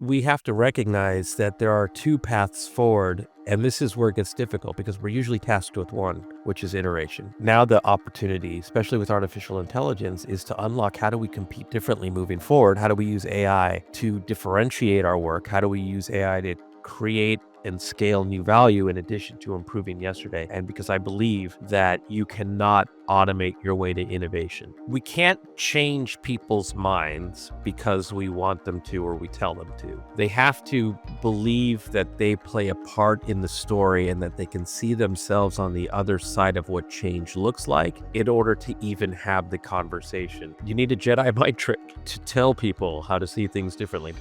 We have to recognize that there are two paths forward, and this is where it gets difficult because we're usually tasked with one, which is iteration. Now the opportunity, especially with artificial intelligence, is to unlock how do we compete differently moving forward? How do we use AI to differentiate our work? How do we use AI to create and scale new value in addition to improving yesterday? And because I believe that you cannot automate your way to innovation. We can't change people's minds because we want them to or we tell them to. They have to believe that they play a part in the story and that they can see themselves on the other side of what change looks like in order to even have the conversation. You need a Jedi mind trick to tell people how to see things differently.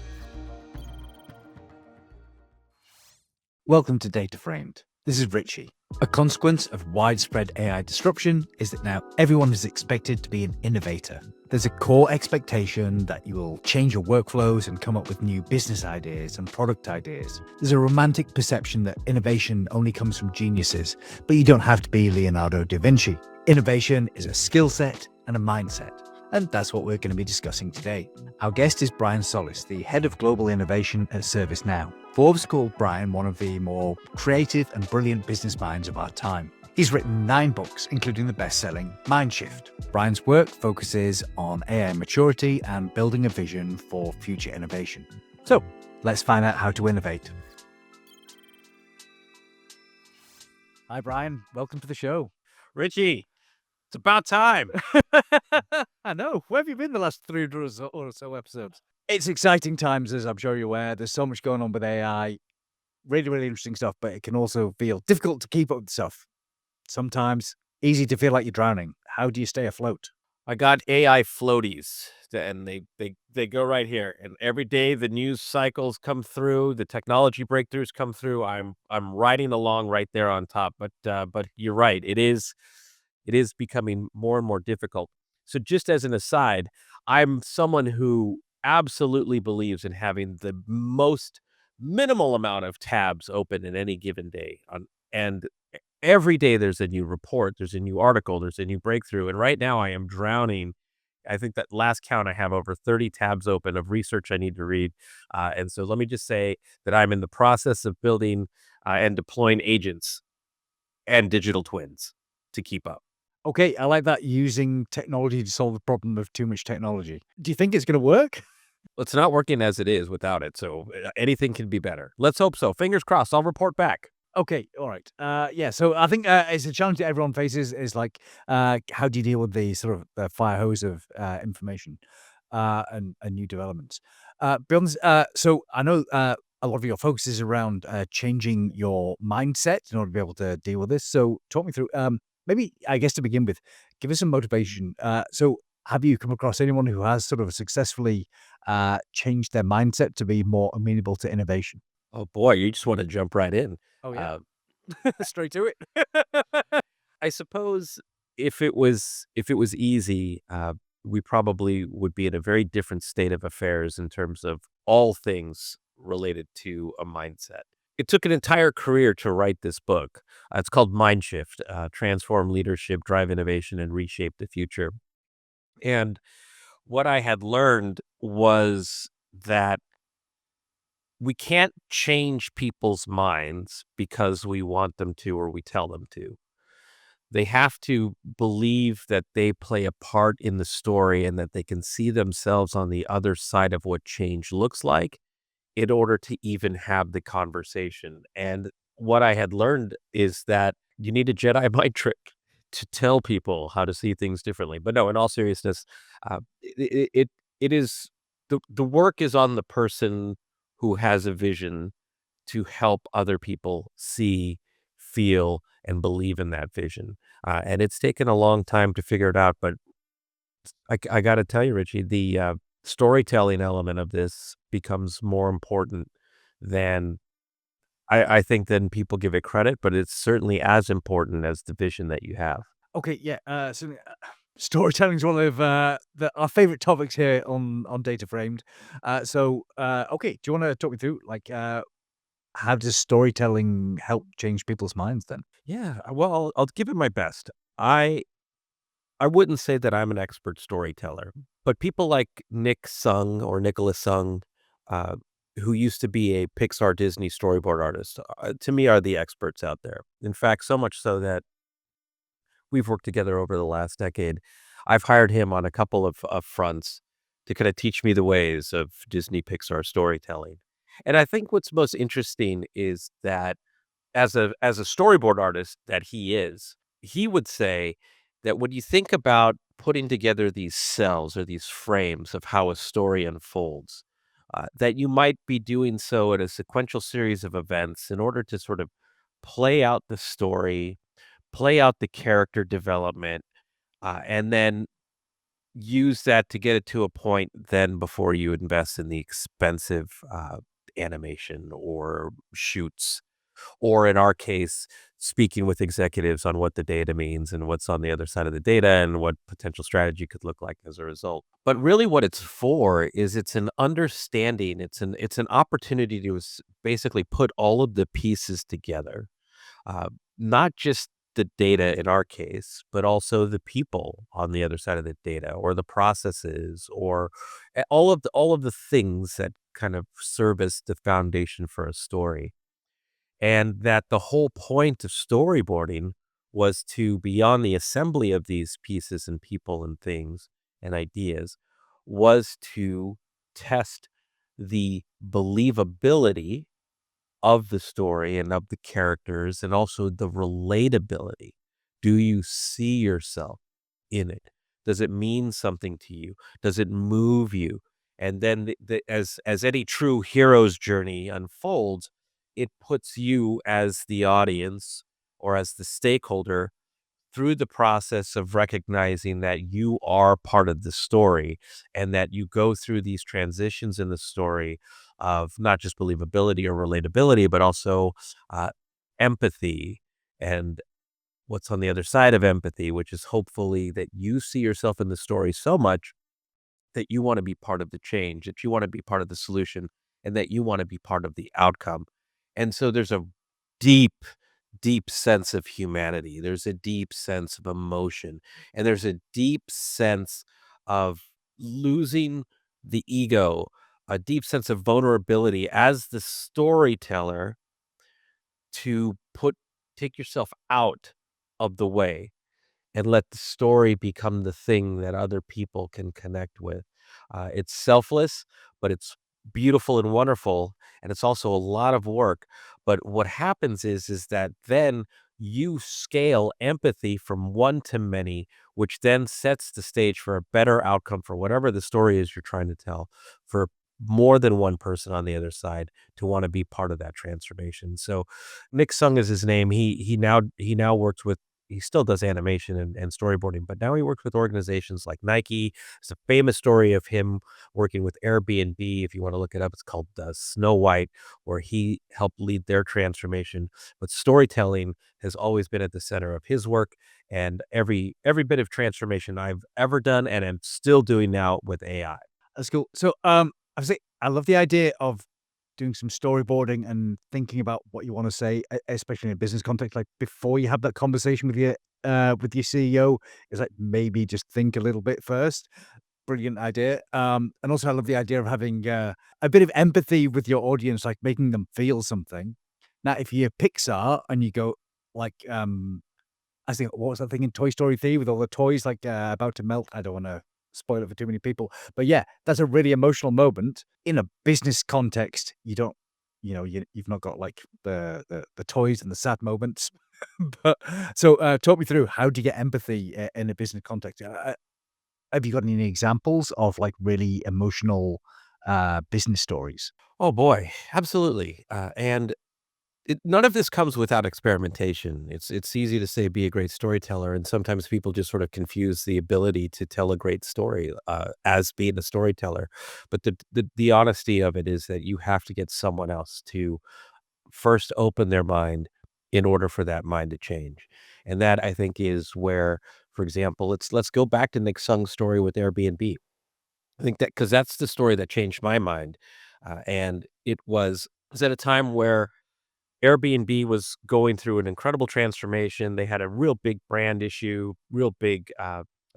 Welcome to Data Framed. This is Richie. A consequence of widespread AI disruption is that now everyone is expected to be an innovator. There's a core expectation that you will change your workflows and come up with new business ideas and product ideas. There's a romantic perception that innovation only comes from geniuses, but you don't have to be Leonardo da Vinci. Innovation is a skill set and a mindset. And that's what we're going to be discussing today. Our guest is Brian Solis, the head of global innovation at ServiceNow. Forbes called Brian one of the more creative and brilliant business minds of our time. He's written 9 books, including the best-selling Mindshift. Brian's work focuses on AI maturity and building a vision for future innovation. So, let's find out how to innovate. Hi, Brian. Welcome to the show. Richie, it's about time. I know. Where have you been the last 300 or so episodes? It's exciting times, as I'm sure you're aware. There's so much going on with AI. Really, really interesting stuff, but it can also feel difficult to keep up with stuff. Sometimes easy to feel like you're drowning. How do you stay afloat? I got AI floaties, and they go right here. And every day the news cycles come through, the technology breakthroughs come through. I'm riding along right there on top. But you're right. It is becoming more and more difficult. So just as an aside, I'm someone who absolutely believes in having the most minimal amount of tabs open in any given day. And every day there's a new report, there's a new article, there's a new breakthrough. And right now I am drowning. I think that last count I have over 30 tabs open of research I need to read. And so let me just say that I'm in the process of building and deploying agents and digital twins to keep up. Okay, I like that, using technology to solve the problem of too much technology. Do you think it's going to work? Well, it's not working as it is without it, so anything can be better. Let's hope so. Fingers crossed. I'll report back. Okay, all right. Yeah, so I think it's a challenge that everyone faces is like, how do you deal with the sort of fire hose of information and new developments? Beyond, so I know a lot of your focus is around changing your mindset in order to be able to deal with this. So talk me through, maybe, I guess to begin with, give us some motivation. So have you come across anyone who has sort of successfully changed their mindset to be more amenable to innovation? Oh boy, you just want to jump right in. Oh, yeah. Uh, Straight to it. I suppose if it was easy, we probably would be in a very different state of affairs in terms of all things related to a mindset. It took an entire career to write this book. It's called Mindshift: Transform Leadership, Drive Innovation, and Reshape the Future. And what I had learned was that we can't change people's minds because we want them to or we tell them to. They have to believe that they play a part in the story and that they can see themselves on the other side of what change looks like in order to even have the conversation. And what I had learned is that you need a Jedi mind trick to tell people how to see things differently. But no, in all seriousness, it is the work is on the person who has a vision to help other people see, feel, and believe in that vision. And it's taken a long time to figure it out, but I got to tell you, Richie, the storytelling element of this becomes more important than I think than people give it credit, but it's certainly as important as the vision that you have. Okay, yeah. So storytelling is one of our favorite topics here on Data Framed. Okay, do you want to talk me through like how does storytelling help change people's minds then? Yeah, well, I'll give it my best. I wouldn't say that I'm an expert storyteller, but people like Nick Sung or Nicholas Sung, uh, who used to be a Pixar Disney storyboard artist, to me are the experts out there. In fact, so much so that we've worked together over the last decade. I've hired him on a couple of fronts to kinda teach me the ways of Disney Pixar storytelling. And I think what's most interesting is that as a storyboard artist that he is, he would say that when you think about putting together these cells or these frames of how a story unfolds, that you might be doing so at a sequential series of events in order to sort of play out the story, play out the character development, and then use that to get it to a point then before you invest in the expensive animation or shoots, or in our case, speaking with executives on what the data means and what's on the other side of the data and what potential strategy could look like as a result. But really what it's for is it's an understanding, it's an opportunity to basically put all of the pieces together, not just the data in our case, but also the people on the other side of the data or the processes or all of the things that kind of serve as the foundation for a story. And that the whole point of storyboarding was to, beyond the assembly of these pieces and people and things and ideas, was to test the believability of the story and of the characters and also the relatability. Do you see yourself in it? Does it mean something to you? Does it move you? And then as any true hero's journey unfolds, it puts you as the audience or as the stakeholder through the process of recognizing that you are part of the story and that you go through these transitions in the story of not just believability or relatability, but also uh, empathy and what's on the other side of empathy, which is hopefully that you see yourself in the story so much that you wanna be part of the change, that you wanna be part of the solution, and that you wanna be part of the outcome. And so there's a deep, deep sense of humanity. There's a deep sense of emotion, and there's a deep sense of losing the ego, a deep sense of vulnerability as the storyteller to put take yourself out of the way and let the story become the thing that other people can connect with. It's selfless, but it's beautiful and wonderful, and it's also a lot of work. But what happens is that then you scale empathy from one to many, which then sets the stage for a better outcome for whatever the story is you're trying to tell, for more than one person on the other side to want to be part of that transformation. So Nick Sung is his name. He now works with he still does animation and storyboarding, but now he works with organizations like Nike. It's a famous story of him working with Airbnb. If you want to look it up, it's called Snow White, where he helped lead their transformation. But storytelling has always been at the center of his work, and every bit of transformation I've ever done and am still doing now with AI. That's cool. So, I love the idea of doing some storyboarding and thinking about what you want to say, especially in a business context. Like before you have that conversation with your CEO, is like maybe just think a little bit first. Brilliant idea. And also I love the idea of having a bit of empathy with your audience, like making them feel something. Now, if you're Pixar and you go like, I think what was that thing in Toy Story 3 with all the toys like about to melt? I don't want to spoil it for too many people, but yeah, that's a really emotional moment in a business context. You don't, you've not got like the toys and the sad moments. But so, talk me through how do you get empathy in a business context? Have you got any examples of like really emotional business stories? Oh boy, absolutely. And none of this comes without experimentation. It's easy to say be a great storyteller, and sometimes people just sort of confuse the ability to tell a great story as being a storyteller. But the honesty of it is that you have to get someone else to first open their mind in order for that mind to change, and that I think is where, for example, let's go back to Nick Sung's story with Airbnb. I think that because that's the story that changed my mind, and it was at a time where Airbnb was going through an incredible transformation. They had a real big brand issue, real big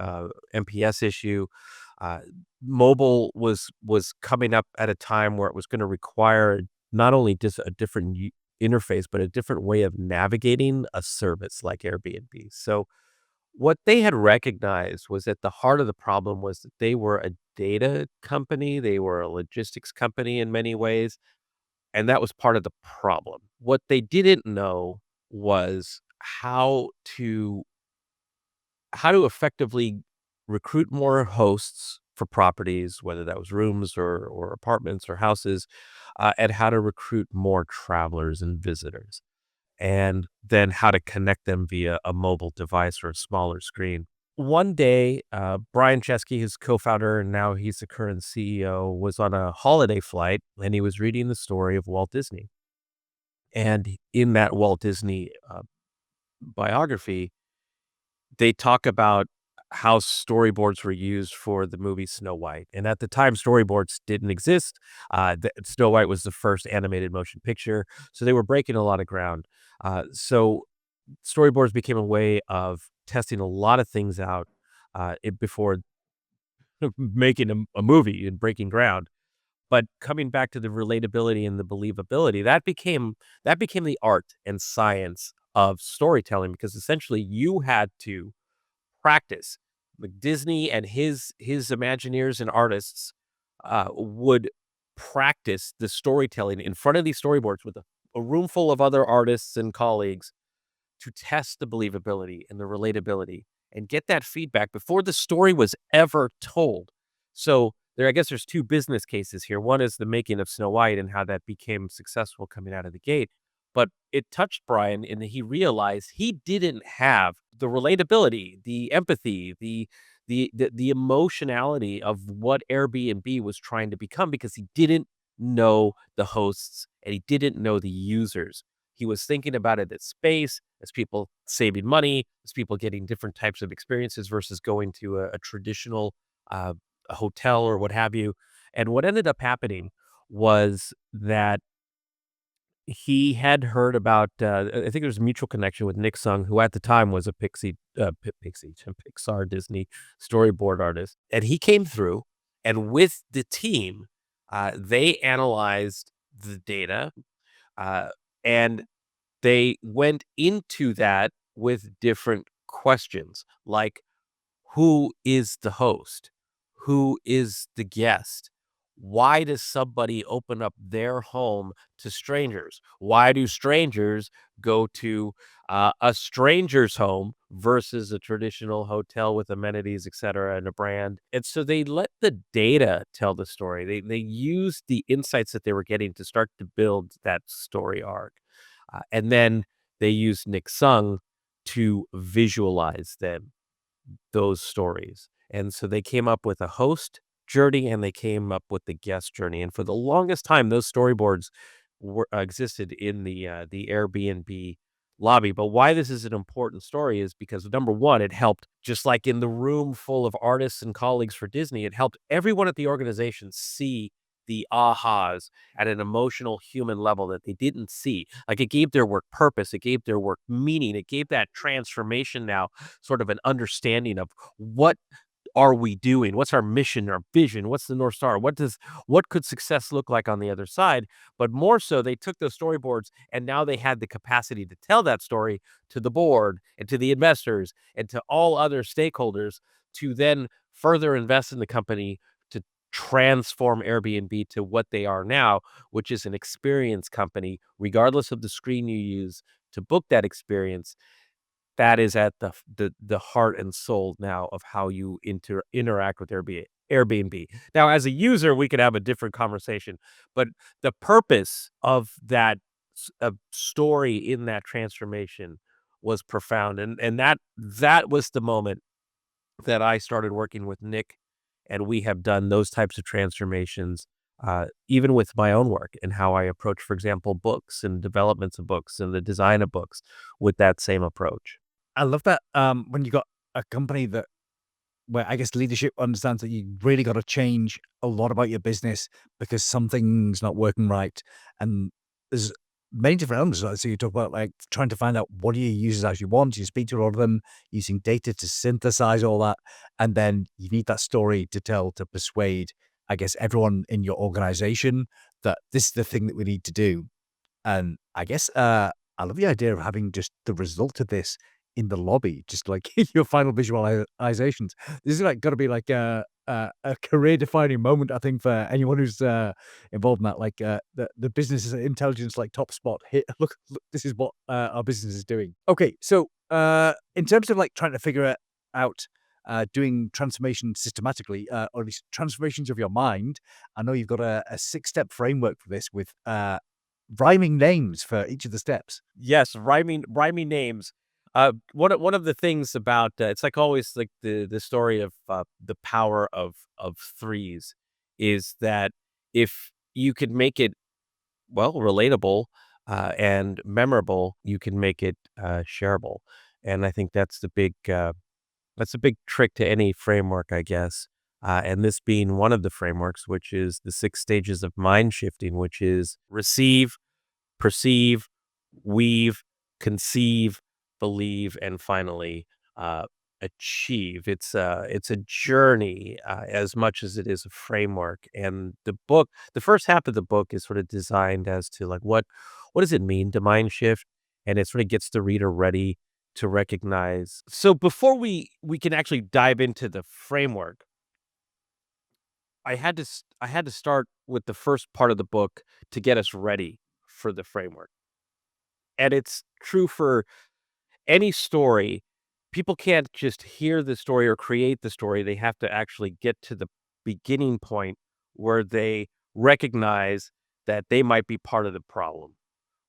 NPS issue. Uh, Mobile was coming up at a time where it was gonna require not only just a different interface, but a different way of navigating a service like Airbnb. So what they had recognized was that the heart of the problem was that they were a data company, they were a logistics company in many ways, and that was part of the problem. What they didn't know was how to effectively recruit more hosts for properties, whether that was rooms or apartments or houses, and how to recruit more travelers and visitors, and then how to connect them via a mobile device or a smaller screen. One day, Brian Chesky, his co-founder, and now he's the current CEO, was on a holiday flight and he was reading the story of Walt Disney. And in that Walt Disney biography, they talk about how storyboards were used for the movie Snow White. And at the time, storyboards didn't exist. Snow White was the first animated motion picture. So they were breaking a lot of ground. So storyboards became a way of testing a lot of things out before making a movie and breaking ground. But coming back to the relatability and the believability, that became the art and science of storytelling because essentially you had to practice. Like Disney and his Imagineers and artists would practice the storytelling in front of these storyboards with a room full of other artists and colleagues to test the believability and the relatability and get that feedback before the story was ever told. So I guess there's two business cases here. One is the making of Snow White and how that became successful coming out of the gate. But it touched Brian in that he realized he didn't have the relatability, the empathy, the emotionality of what Airbnb was trying to become because he didn't know the hosts and he didn't know the users. He was thinking about it as space, as people saving money, as people getting different types of experiences versus going to a traditional uh, a hotel or what have you. And what ended up happening was that he had heard about, I think there was a mutual connection with Nick Sung, who at the time was a Pixar Disney storyboard artist. And he came through, and with the team, they analyzed the data uh, and they went into that with different questions, like, who is the host? Who is the guest? Why does somebody open up their home to strangers? Why do strangers go to a stranger's home versus a traditional hotel with amenities, et cetera, and a brand? And so they let the data tell the story. They used the insights that they were getting to start to build that story arc. And then they used Nick Sung to visualize them those stories. And so they came up with a host journey and they came up with the guest journey. And for the longest time, those storyboards existed in the Airbnb lobby. But why this is an important story is because number one, it helped just like in the room full of artists and colleagues for Disney, it helped everyone at the organization see the ahas at an emotional human level that they didn't see. Like it gave their work purpose, it gave their work meaning, it gave that transformation now sort of an understanding of what are we doing? What's our mission, our vision? What's the North Star? What could success look like on the other side? But more so, they took those storyboards and now they had the capacity to tell that story to the board and to the investors and to all other stakeholders to then further invest in the company to transform Airbnb to what they are now, which is an experience company, regardless of the screen you use to book that experience. That is at the heart and soul now of how you interact with Airbnb. Now, as a user, we could have a different conversation, but the purpose of that story in that transformation was profound, and that was the moment that I started working with Nick, and we have done those types of transformations, even with my own work and how I approach, for example, books and developments of books and the design of books with that same approach. I love that, when you got a company that where I guess leadership understands that you really gotta change a lot about your business because something's not working right, and there's many different elements. Like, so you talk about like trying to find out what do your users actually want. You speak to a lot of them using data to synthesize all that, and then you need that story to tell to persuade, I guess, everyone in your organization that this is the thing that we need to do. And I guess, I love the idea of having just the result of this in the lobby, just like your final visualizations. This is like gotta be like a career-defining moment, I think, for anyone who's, involved in that, like, the business intelligence, like, top spot. Hit look, this is what, our business is doing. Okay, so, in terms of, like, trying to figure it out, doing transformation systematically, or at least transformations of your mind, I know you've got a six-step framework for this with, rhyming names for each of the steps. Yes, rhyming names. One of the things about, it's like always like the story of, the power of threes is that if you could make it, well, relatable, and memorable, you can make it, shareable. And I think that's a big trick to any framework, I guess. And this being one of the frameworks, which is the 6 stages of mind shifting, which is receive, perceive, weave, conceive, believe, and finally, uh, achieve. It's a journey, as much as it is a framework. And the first half of the book is sort of designed as to like what does it mean to mind shift, and it sort of gets the reader ready to recognize. So before we can actually dive into the framework, I had to start with the first part of the book to get us ready for the framework. And it's true for any story. People can't just hear the story or create the story. They have to actually get to the beginning point where they recognize that they might be part of the problem,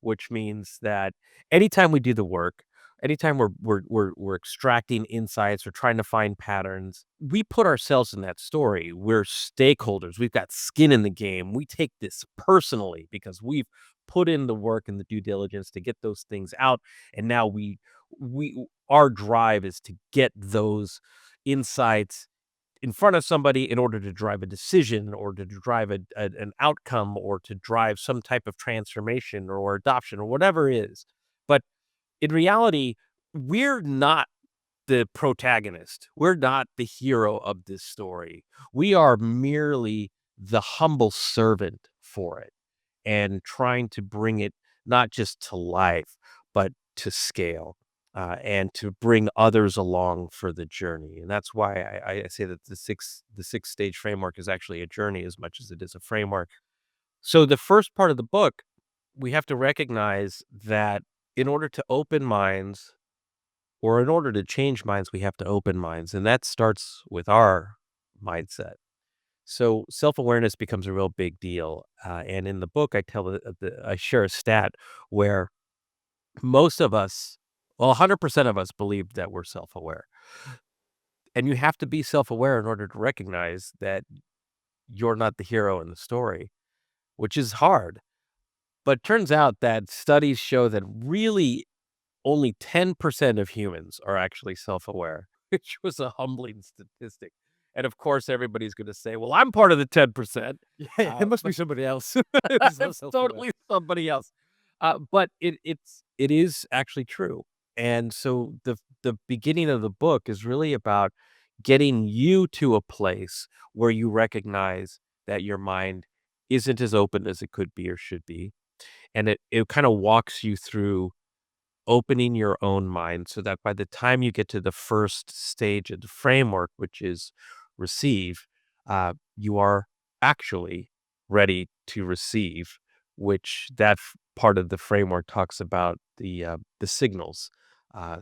which means that anytime we do the work, anytime we're extracting insights or trying to find patterns, we put ourselves in that story. We're stakeholders. We've got skin in the game. We take this personally because we've put in the work and the due diligence to get those things out, and now we our drive is to get those insights in front of somebody in order to drive a decision or to drive an outcome or to drive some type of transformation or adoption or whatever it is. But in reality, we're not the protagonist. We're not the hero of this story. We are merely the humble servant for it and trying to bring it not just to life, but to scale, and to bring others along for the journey. And that's why I say that the six stage framework is actually a journey as much as it is a framework. So the first part of the book, we have to recognize that in order to open minds or in order to change minds, we have to open minds. And that starts with our mindset. So self-awareness becomes a real big deal, and in the book, I share a stat where most of us, well, 100% of us believe that we're self-aware, and you have to be self-aware in order to recognize that you're not the hero in the story, which is hard. But turns out that studies show that really only 10% of humans are actually self-aware, which was a humbling statistic. And of course, everybody's gonna say, "Well, I'm part of the 10%." Yeah, it must be But somebody else who's not it's self-aware. totally somebody else. But it is actually true. And so the beginning of the book is really about getting you to a place where you recognize that your mind isn't as open as it could be or should be. And it kind of walks you through opening your own mind so that by the time you get to the first stage of the framework, which is receive, you are actually ready to receive, which part of the framework talks about the signals.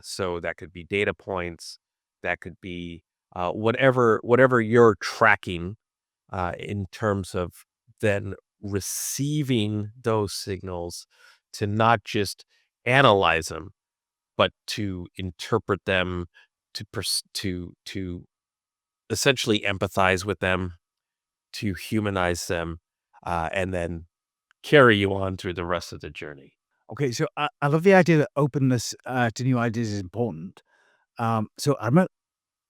So that could be data points, that could be whatever you're tracking, in terms of then receiving those signals to not just analyze them, but to interpret them, to essentially empathize with them, to humanize them, and then carry you on through the rest of the journey. Okay, so I love the idea that openness, to new ideas is important. So I remember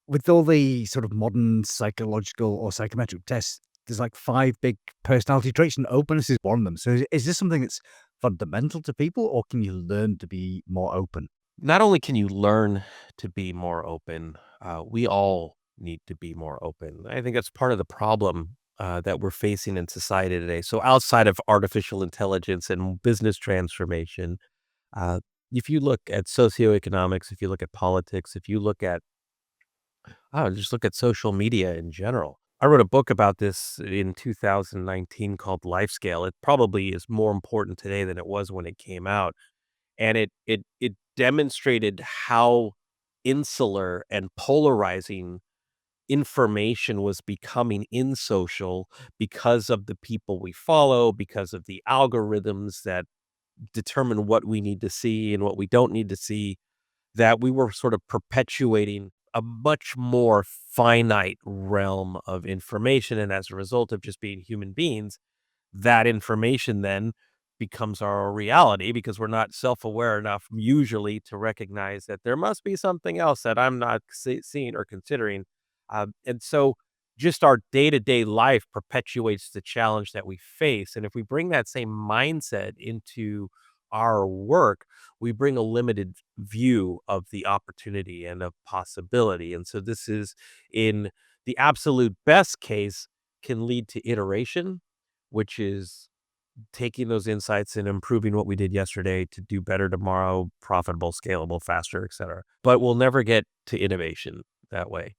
with all the sort of modern psychological or psychometric tests, there's like 5 big personality traits, and openness is one of them. So is this something that's fundamental to people, or can you learn to be more open? Not only can you learn to be more open, we all need to be more open. I think that's part of the problem that we're facing in society today. So, outside of artificial intelligence and business transformation, uh, if you look at socioeconomics, if you look at politics, if you look at just look at social media in general. I wrote a book about this in 2019 called Life Scale. It probably is more important today than it was when it came out, and it demonstrated how insular and polarizing information was becoming in social because of the people we follow, because of the algorithms that determine what we need to see and what we don't need to see, that we were sort of perpetuating a much more finite realm of information, and as a result of just being human beings, that information then becomes our reality because we're not self-aware enough usually to recognize that there must be something else that I'm not seeing or considering. And so just our day-to-day life perpetuates the challenge that we face. And if we bring that same mindset into our work, we bring a limited view of the opportunity and of possibility. And so this is in the absolute best case can lead to iteration, which is taking those insights and improving what we did yesterday to do better tomorrow, profitable, scalable, faster, et cetera. But we'll never get to innovation that way.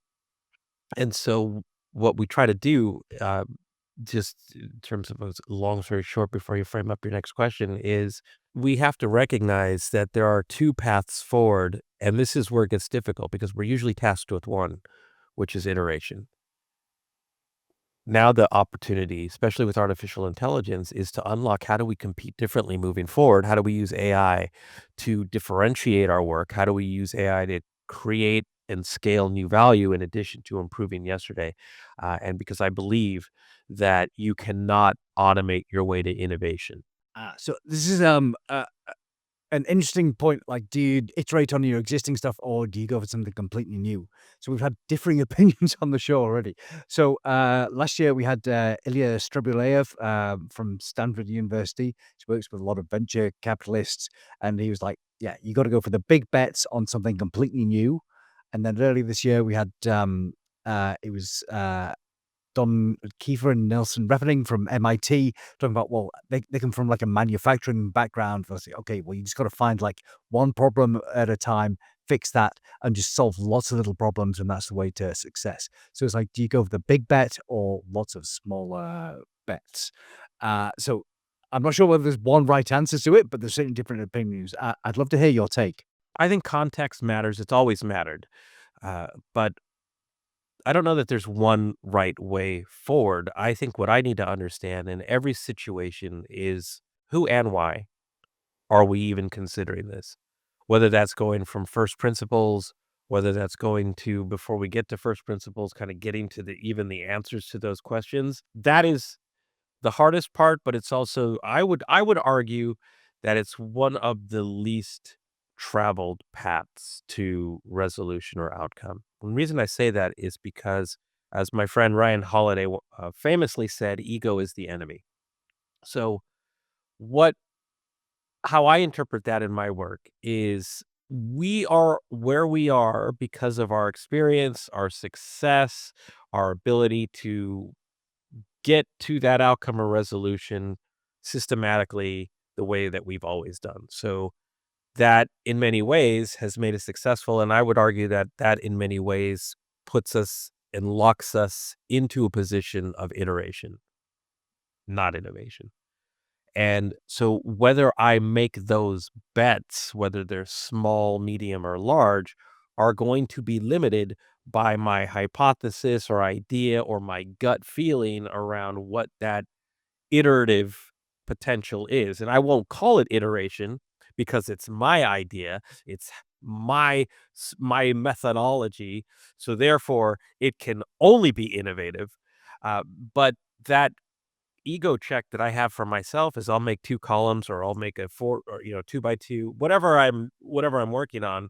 And so what we try to do, just in terms of a long story short before you frame up your next question, is we have to recognize that there are two paths forward. And this is where it gets difficult because we're usually tasked with one, which is iteration. Now the opportunity, especially with artificial intelligence, is to unlock how do we compete differently moving forward? How do we use AI to differentiate our work? How do we use AI to create and scale new value in addition to improving yesterday? And because I believe that you cannot automate your way to innovation. So this is an interesting point. Like, do you iterate on your existing stuff, or do you go for something completely new? So we've had differing opinions on the show already. So last year we had Ilya Strebulev from Stanford University. He works with a lot of venture capitalists, and he was like, "Yeah, you got to go for the big bets on something completely new." And then earlier this year we had it was Don Kiefer and Nelson Refening from MIT talking about, well, they come from like a manufacturing background. I was like, okay, well, you just got to find like one problem at a time, fix that, and just solve lots of little problems. And that's the way to success. So it's like, do you go for the big bet or lots of smaller bets? So I'm not sure whether there's one right answer to it, but there's certainly different opinions. I'd love to hear your take. I think context matters. It's always mattered. But I don't know that there's one right way forward. I think what I need to understand in every situation is who and why are we even considering this? Whether that's going from first principles, whether that's going to before we get to first principles, kind of getting to the even the answers to those questions. That is the hardest part, but it's also I would argue that it's one of the least traveled paths to resolution or outcome. And the reason I say that is because, as my friend Ryan Holiday famously said, ego is the enemy. So, what how I interpret that in my work is we are where we are because of our experience, our success, our ability to get to that outcome or resolution systematically the way that we've always done. So that in many ways has made us successful. And I would argue that that in many ways puts us and locks us into a position of iteration, not innovation. And so whether I make those bets, whether they're small, medium, or large, are going to be limited by my hypothesis or idea or my gut feeling around what that iterative potential is. And I won't call it iteration because it's my idea. It's my methodology. So therefore, it can only be innovative. Uh, but that ego check that I have for myself is I'll make 2 columns or I'll make a 4 or, 2 by 2, whatever I'm working on,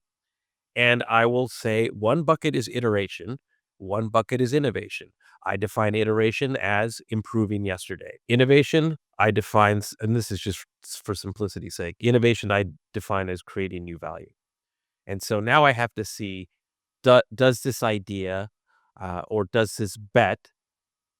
and I will say one bucket is iteration, One bucket is innovation. I define iteration as improving yesterday. Innovation, I define, and this is just for simplicity's sake, innovation I define as creating new value. And so now I have to see, does this idea or does this bet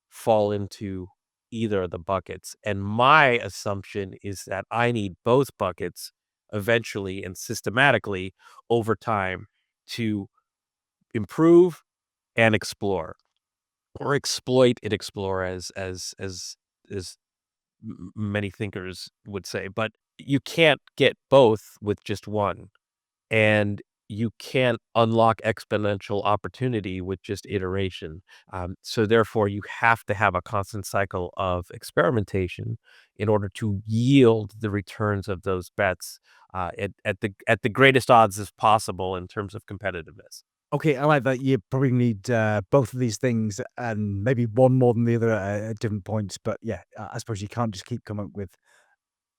fall into either of the buckets? And my assumption is that I need both buckets eventually and systematically over time to improve and explore, or exploit and explore, as many thinkers would say. But you can't get both with just one, and you can't unlock exponential opportunity with just iteration. So therefore, you have to have a constant cycle of experimentation in order to yield the returns of those bets at the greatest odds as possible in terms of competitiveness. Okay, I like that. You probably need both of these things, and maybe one more than the other at different points. But yeah, I suppose you can't just keep coming up with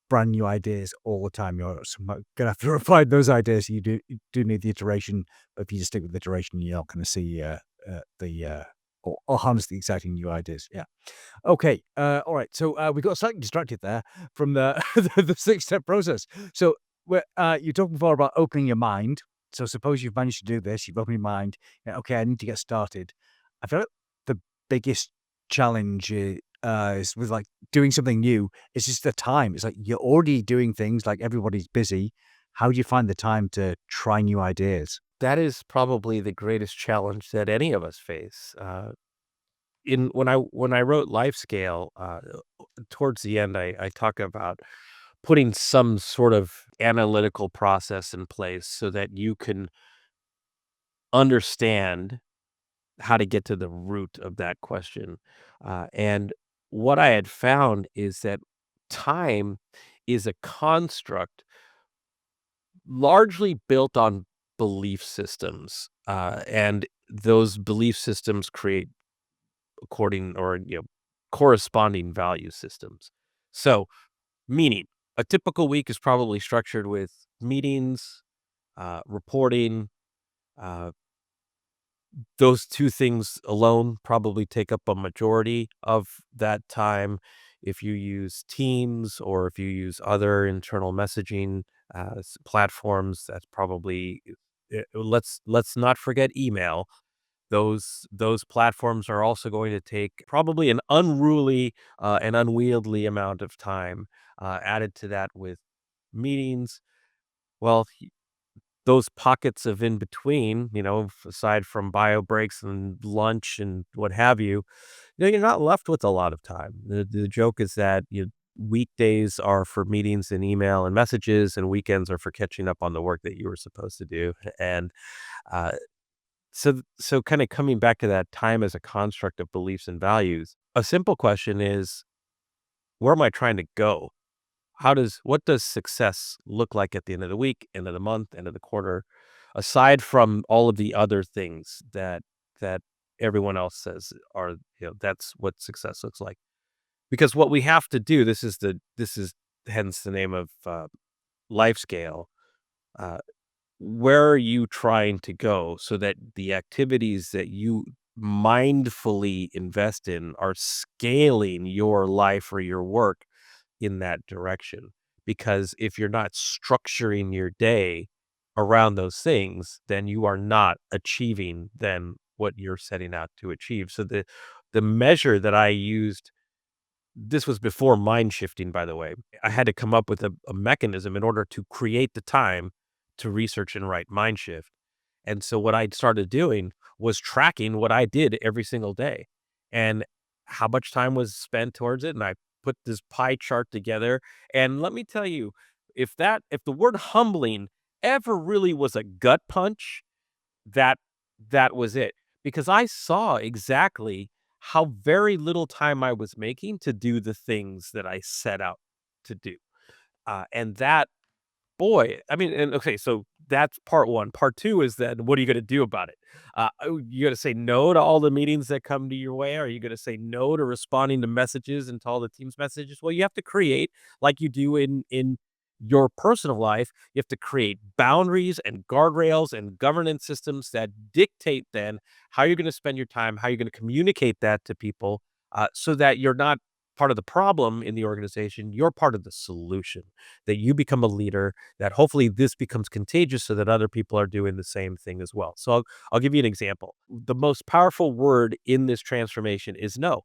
brand new ideas all the time. You're gonna have to refine those ideas. You do need the iteration, but if you just stick with the iteration, you're not going to see the or harness the exciting new ideas. Yeah. Okay. All right. So we got slightly distracted there from the the 6-step process. So you talked before about opening your mind. So suppose you've managed to do this. You've opened your mind. Yeah, okay, I need to get started. I feel like the biggest challenge is with like doing something new. It's just the time. It's like you're already doing things. Like everybody's busy. How do you find the time to try new ideas? That is probably the greatest challenge that any of us face. In when I wrote Life Scale, towards the end, I talk about putting some sort of analytical process in place so that you can understand how to get to the root of that question. And what I had found is that time is a construct largely built on belief systems, and those belief systems create corresponding value systems. So, meaning a typical week is probably structured with meetings, reporting. Uh, those two things alone probably take up a majority of that time. If you use Teams or if you use other internal messaging platforms, that's probably let's not forget email. Those platforms are also going to take probably an unruly and unwieldy amount of time. Added to that with meetings, well, those pockets of in between, aside from bio breaks and lunch and what have you, you're not left with a lot of time. The joke is that weekdays are for meetings and email and messages, and weekends are for catching up on the work that you were supposed to do. And uh, so kind of coming back to that time as a construct of beliefs and values, a simple question is, where am I trying to go? What does success look like at the end of the week, end of the month, end of the quarter, aside from all of the other things that everyone else says are, that's what success looks like. Because what we have to do, this is hence the name of life scale. Uh, where are you trying to go so that the activities that you mindfully invest in are scaling your life or your work in that direction? Because if you're not structuring your day around those things, then you are not achieving then what you're setting out to achieve. So the measure that I used, this was before mind shifting, by the way. I had to come up with a mechanism in order to create the time to research and write Mindshift. And so what I started doing was tracking what I did every single day and how much time was spent towards it. And I put this pie chart together. And let me tell you, if the word humbling ever really was a gut punch, that that was it. Because I saw exactly how very little time I was making to do the things that I set out to do. And that Boy, I mean, and okay, so that's part 1. Part 2 is then what are you gonna do about it? You gonna say no to all the meetings that come to your way? Are you gonna say no to responding to messages and to all the team's messages? Well, you have to create like you do in your personal life, you have to create boundaries and guardrails and governance systems that dictate then how you're going to spend your time, how you're going to communicate that to people, so that you're not part of the problem in the organization. You're part of the solution, that you become a leader, that hopefully this becomes contagious so that other people are doing the same thing as well. So I'll give you an example. The most powerful word in this transformation is no.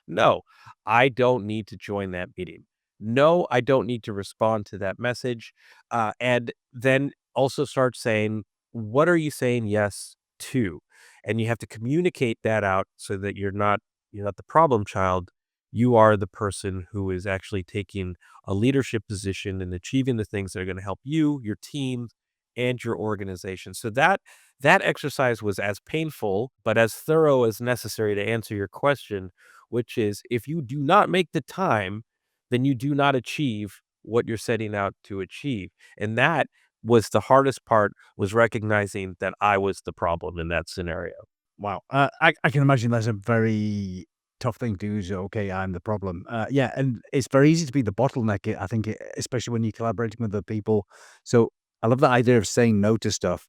No, I don't need to join that meeting. No, I don't need to respond to that message. And then also start saying, what are you saying yes to? And you have to communicate that out so that you're not the problem child. You are the person who is actually taking a leadership position and achieving the things that are going to help you, your team, and your organization. So that exercise was as painful but as thorough as necessary to answer your question, which is if you do not make the time, then you do not achieve what you're setting out to achieve. And that was the hardest part, was recognizing that I was the problem in that scenario. Wow. I can imagine that's a very tough thing to do. So, okay, I'm the problem. Yeah, and it's very easy to be the bottleneck. I think, especially when you're collaborating with other people. So, I love that idea of saying no to stuff.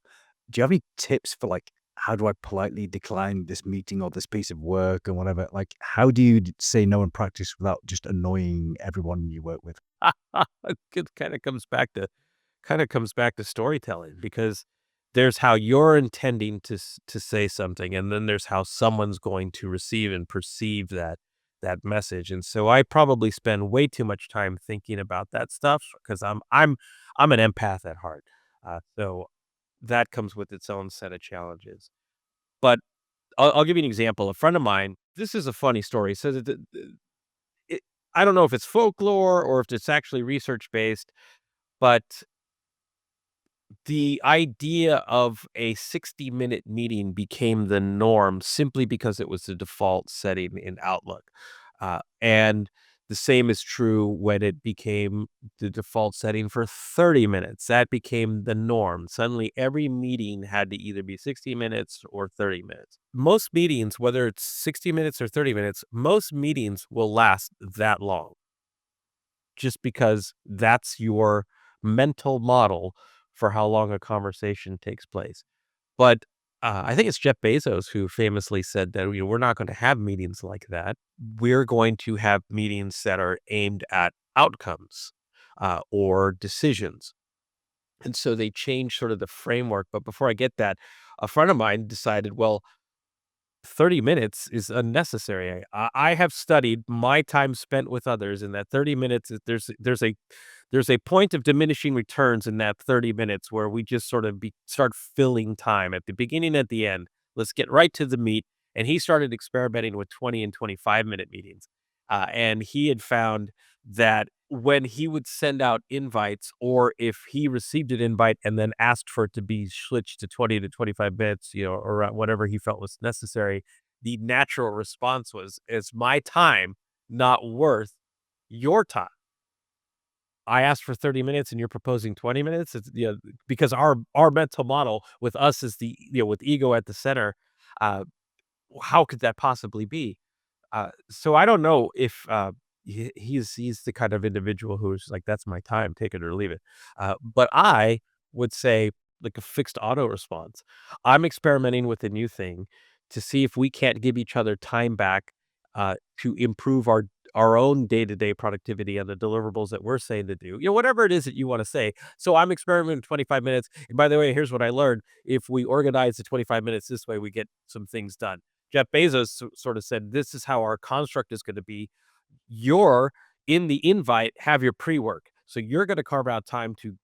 Do you have any tips for like how do I politely decline this meeting or this piece of work or whatever? Like, how do you say no in practice without just annoying everyone you work with? It kind of comes back to storytelling, because there's how you're intending to say something, and then there's how someone's going to receive and perceive that message. And so I probably spend way too much time thinking about that stuff because I'm an empath at heart. So that comes with its own set of challenges. But I'll give you an example. A friend of mine, this is a funny story. Says that it, I don't know if it's folklore or if it's actually research based, but the idea of a 60-minute meeting became the norm simply because it was the default setting in Outlook. And the same is true when it became the default setting for 30 minutes. That became the norm. Suddenly, every meeting had to either be 60 minutes or 30 minutes. Most meetings, whether it's 60 minutes or 30 minutes, most meetings will last that long, just because that's your mental model for how long a conversation takes place. But, I think it's Jeff Bezos who famously said that, "We're not gonna have meetings like that. We're going to have meetings that are aimed at outcomes, or decisions." And so they changed sort of the framework. But before I get that, a friend of mine decided, well, 30 minutes is unnecessary. I have studied my time spent with others, and that 30 minutes is there's a point of diminishing returns in that 30 minutes where we just sort of start filling time at the beginning, at the end. Let's get right to the meat. And he started experimenting with 20 and 25-minute meetings. And he had found that when he would send out invites, or if he received an invite and then asked for it to be switched to 20 to 25 minutes, or whatever he felt was necessary, the natural response was, "Is my time not worth your time? I asked for 30 minutes and you're proposing 20 minutes." It's, because our mental model with us is with ego at the center. Uh, how could that possibly be? So I don't know if, he's the kind of individual who's like, "That's my time, take it or leave it." But I would say, like, a fixed auto response. I'm experimenting with a new thing to see if we can't give each other time back, to improve our own day-to-day productivity and the deliverables that we're saying to do. Whatever it is that you wanna say. So I'm experimenting 25 minutes, and by the way, here's what I learned: if we organize the 25 minutes this way, we get some things done. Jeff Bezos sort of said, "This is how our construct is gonna be. You're in the invite, have your pre-work. So you're gonna carve out time to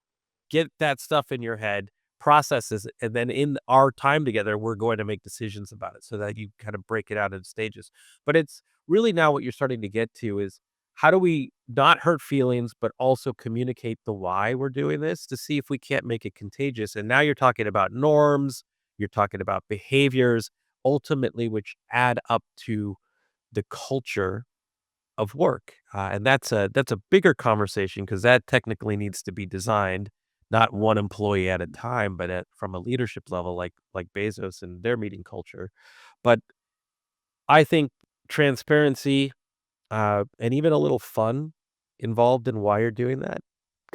get that stuff in your head, processes it, and then in our time together, we're going to make decisions about it so that you kind of break it out in stages." But it's really now what you're starting to get to is how do we not hurt feelings, but also communicate the why we're doing this to see if we can't make it contagious. And now you're talking about norms, you're talking about behaviors, ultimately, which add up to the culture of work. And that's a bigger conversation because that technically needs to be designed not one employee at a time, but from a leadership level, like Bezos and their meeting culture. But I think transparency, and even a little fun involved in why you're doing that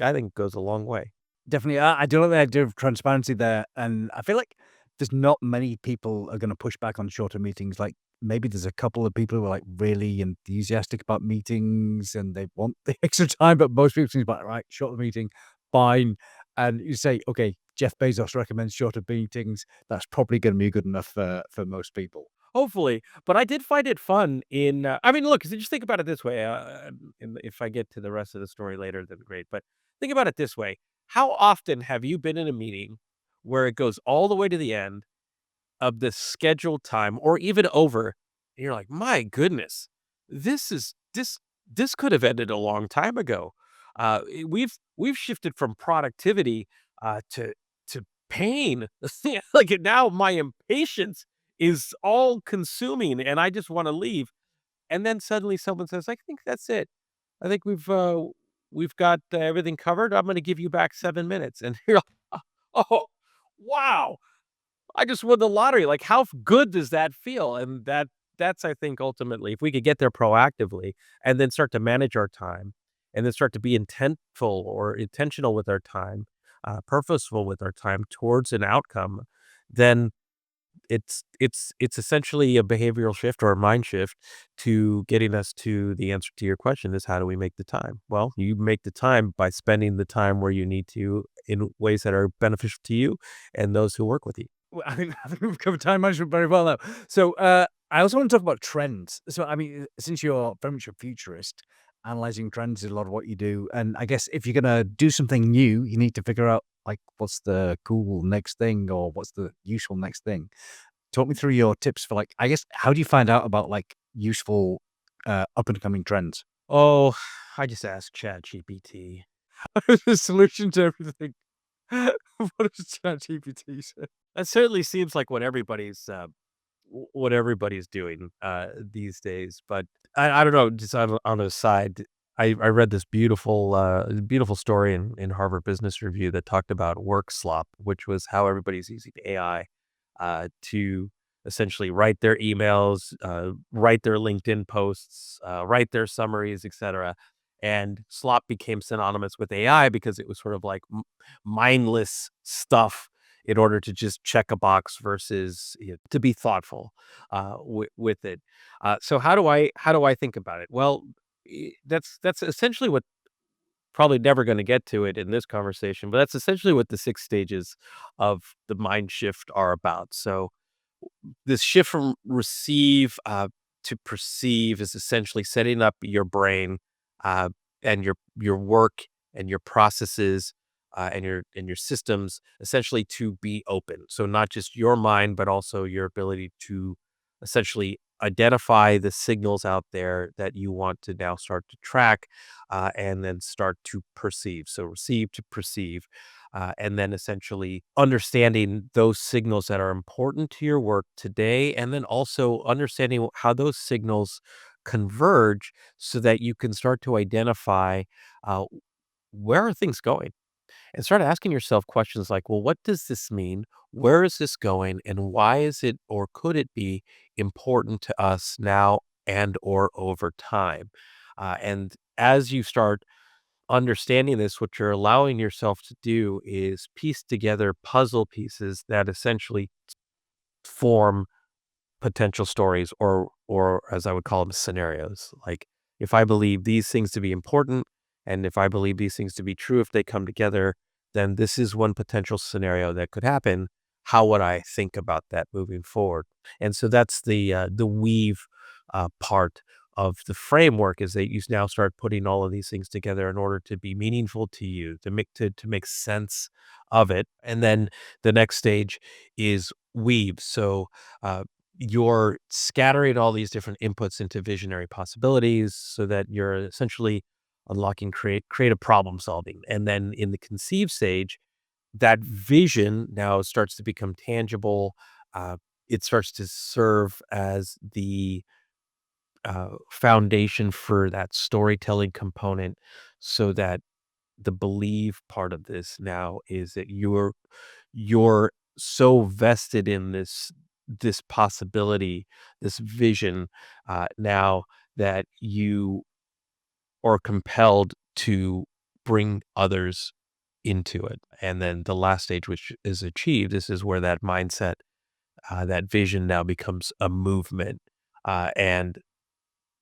I think goes a long way. Definitely. I do like the idea of transparency there, and I feel like there's not many people are gonna push back on shorter meetings. Like, maybe there's a couple of people who are, like, really enthusiastic about meetings and they want the extra time, but most people seem like, "Right, shorter meeting, fine." And you say, "Okay, Jeff Bezos recommends shorter meetings." That's probably gonna be good enough for most people. Hopefully, but I did find it fun in, I mean, look, just think about it this way, if I get to the rest of the story later, then great, but think about it this way. How often have you been in a meeting where it goes all the way to the end of the scheduled time or even over, and you're like, "My goodness, this is this could have ended a long time ago." We've shifted from productivity, to pain. Like, now my impatience is all consuming, and I just wanna leave, and then suddenly someone says, "I think that's it. I think we've got everything covered. I'm gonna give you back 7 minutes." And you're like, "Oh, wow." I just won the lottery. Like, how good does that feel? And that's, I think, ultimately, if we could get there proactively and then start to manage our time and then start to be intentful or intentional with our time, purposeful with our time towards an outcome, then it's essentially a behavioral shift or a mind shift to getting us to the answer to your question is how do we make the time? Well, you make the time by spending the time where you need to in ways that are beneficial to you and those who work with you. Well, I think we've covered time management very well now. So, I also want to talk about trends. So, I mean, since you're very much a futurist, analyzing trends is a lot of what you do. And I guess if you're gonna do something new, you need to figure out like what's the cool next thing or what's the useful next thing. Talk me through your tips for like, I guess, how do you find out about like useful up and coming trends? Oh, I just asked ChatGPT. The solution to everything. What does ChatGPT say? That certainly seems like what everybody's doing, these days, but I don't know, just on a side, I read this beautiful story in Harvard Business Review that talked about work slop, which was how everybody's using AI, to essentially write their emails, write their LinkedIn posts, write their summaries, etcetera, and slop became synonymous with AI because it was sort of like m mindless stuff in order to just check a box versus, to be thoughtful, with it. So how do I think about it? Well, that's essentially what probably never gonna get to it in this conversation, but that's essentially what the 6 stages of the mind shift are about. So this shift from receive, to perceive is essentially setting up your brain, uh, and your work and your processes, and your systems essentially to be open. So not just your mind, but also your ability to essentially identify the signals out there that you want to now start to track, and then start to perceive. So receive to perceive, and then essentially understanding those signals that are important to your work today, and then also understanding how those signals converge so that you can start to identify, uh, where are things going, and start asking yourself questions like, well, what does this mean? Where is this going? And why is it or could it be important to us now and or over time? And as you start understanding this, what you're allowing yourself to do is piece together puzzle pieces that essentially form potential stories or as I would call them, scenarios. Like, if I believe these things to be important, and if I believe these things to be true, if they come together, then this is one potential scenario that could happen. How would I think about that moving forward? And so that's the weave, part of the framework is that you now start putting all of these things together in order to be meaningful to you, to make sense of it. And then the next stage is weave. So, uh, you're scattering all these different inputs into visionary possibilities so that you're essentially unlocking creative problem solving. And then in the conceive stage, that vision now starts to become tangible. Uh, it starts to serve as the, foundation for that storytelling component so that the believe part of this now is that you're so vested in this possibility, this vision, now that you are compelled to bring others into it. And then the last stage, which is achieved, this is where that mindset, that vision now becomes a movement, and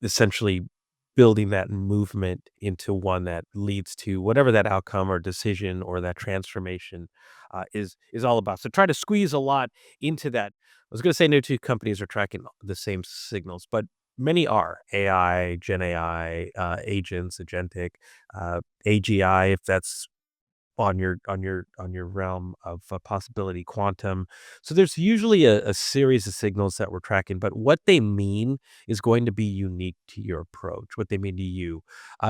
essentially building that movement into one that leads to whatever that outcome or decision or that transformation is all about. So try to squeeze a lot into that. I was going to say no two companies are tracking the same signals, but many are AI, Gen AI, agents, agentic, AGI, if that's on your realm of possibility, quantum. So there's usually a series of signals that we're tracking, but what they mean is going to be unique to your approach, what they mean to you,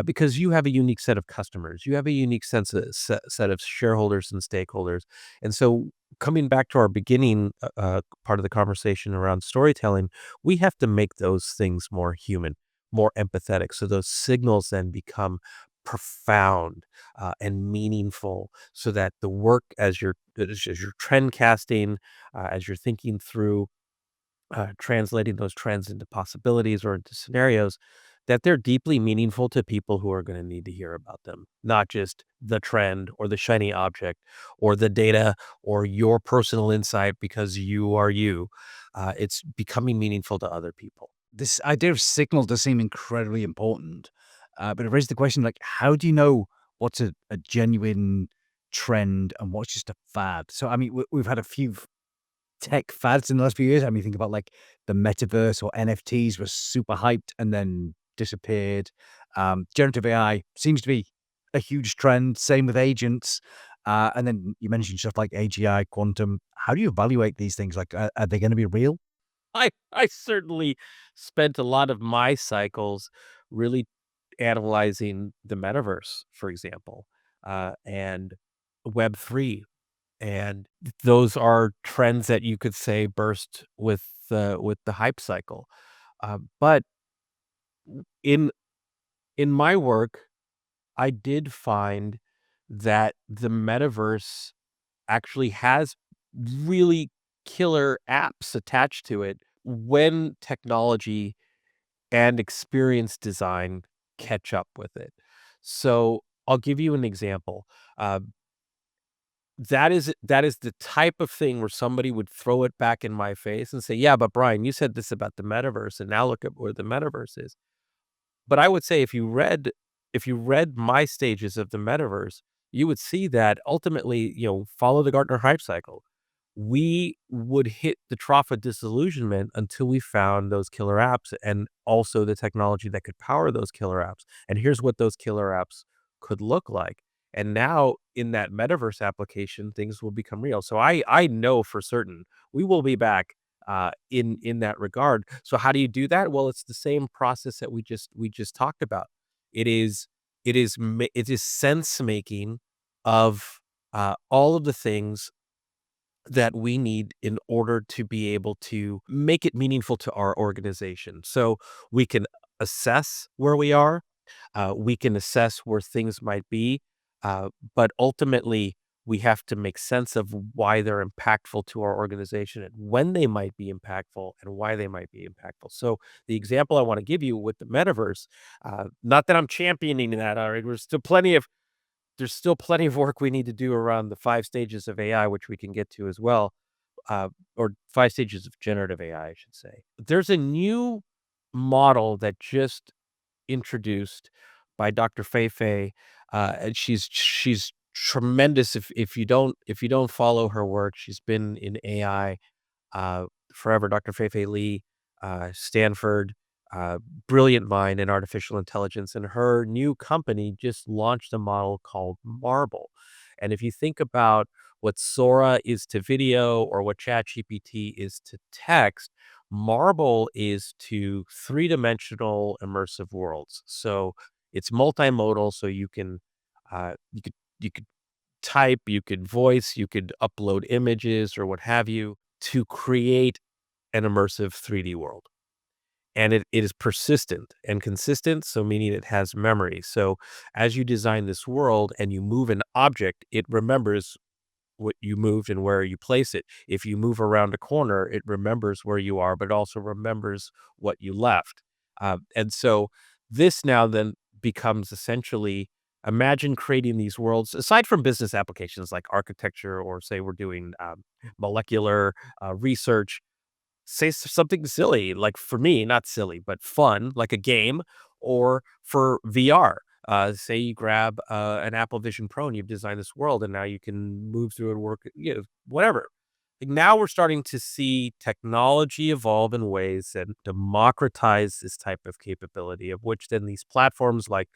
because you have a unique set of customers, you have a unique set of shareholders and stakeholders. And so coming back to our beginning part of the conversation around storytelling, we have to make those things more human, more empathetic, so those signals then become profound and meaningful, so that the work as you're trend casting, as you're thinking through translating those trends into possibilities or into scenarios, that they're deeply meaningful to people who are going to need to hear about them, not just the trend or the shiny object or the data or your personal insight because you are you. It's becoming meaningful to other people. This idea of signal does seem incredibly important, but it raises the question, like, how do you know what's a genuine trend and what's just a fad? So, I mean, we've had a few tech fads in the last few years. I mean, think about like the metaverse or NFTs were super hyped and then disappeared. Generative AI seems to be a huge trend. Same with agents. And then you mentioned stuff like AGI, quantum. How do you evaluate these things? Like, are they going to be real? I certainly spent a lot of my cycles really analyzing the metaverse, for example, and Web3, and those are trends that you could say burst with the hype cycle. But in in my work, I did find that the metaverse actually has really killer apps attached to it when technology and experience design catch up with it. So I'll give you an example. Uh, that is the type of thing where somebody would throw it back in my face and say, "Yeah, but Brian, you said this about the metaverse, and now look at where the metaverse is." But I would say if you read my stages of the metaverse, you would see that ultimately, follow the Gartner hype cycle. We would hit the trough of disillusionment until we found those killer apps and also the technology that could power those killer apps. And here's what those killer apps could look like. And now in that metaverse application, things will become real. So I know for certain we will be back in that regard. So how do you do that? Well, it's the same process that we just talked about. It is it is sense making of all of the things that we need in order to be able to make it meaningful to our organization. So we can assess where we are, we can assess where things might be, but ultimately we have to make sense of why they're impactful to our organization and when they might be impactful and why they might be impactful. So the example I want to give you with the metaverse, not that I'm championing that, all right, there's still plenty of work we need to do around the 5 stages of AI, which we can get to as well, or 5 stages of generative AI, I should say. There's a new model that just introduced by Dr. Fei, and she's tremendous. If you don't follow her work, she's been in AI forever. Dr. Fei Li, Stanford, uh, brilliant mind in artificial intelligence, and her new company just launched a model called Marble. And if you think about what Sora is to video or what ChatGPT is to text, Marble is to three-dimensional immersive worlds. So it's multimodal, so you could type, you could voice, you could upload images or what have you to create an immersive 3D world. And it is persistent and consistent, so meaning it has memory. So as you design this world and you move an object, it remembers what you moved and where you place it. If you move around a corner, it remembers where you are, but it also remembers what you left. And so this now then becomes essentially Imagine creating these worlds aside from business applications like architecture or say we're doing molecular research. Say something silly, like for me, not silly, but fun, like a game, or for VR. Say you grab an Apple Vision Pro and you've designed this world, and now you can move through and work, whatever. Like now we're starting to see technology evolve in ways that democratize this type of capability, of which then these platforms like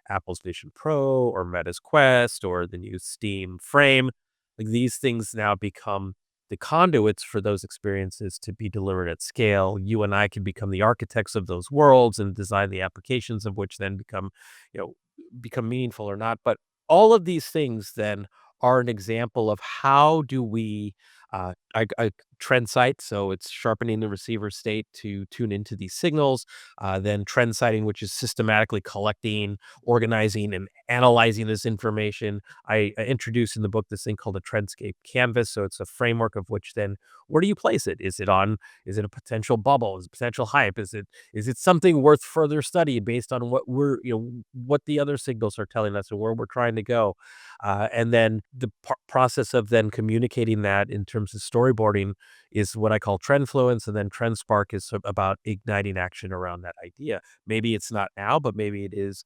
Apple's Vision Pro or Meta's Quest or the new Steam Frame, like these things now become the conduits for those experiences to be delivered at scale. You and I can become the architects of those worlds and design the applications of which then you know, become meaningful or not. But all of these things then are an example of how do we I trend sight, so it's sharpening the receiver state to tune into these signals. Then trend sighting, which is systematically collecting, organizing, and analyzing this information. I introduce in the book this thing called a trendscape canvas. So it's a framework of which then where do you place it? Is it a potential bubble? Is it potential hype? Is it something worth further study based on what what the other signals are telling us and where we're trying to go? And then the process of then communicating that in terms of storyboarding is what I call trend fluence. And then trend spark is about igniting action around that idea. Maybe it's not now, but maybe it is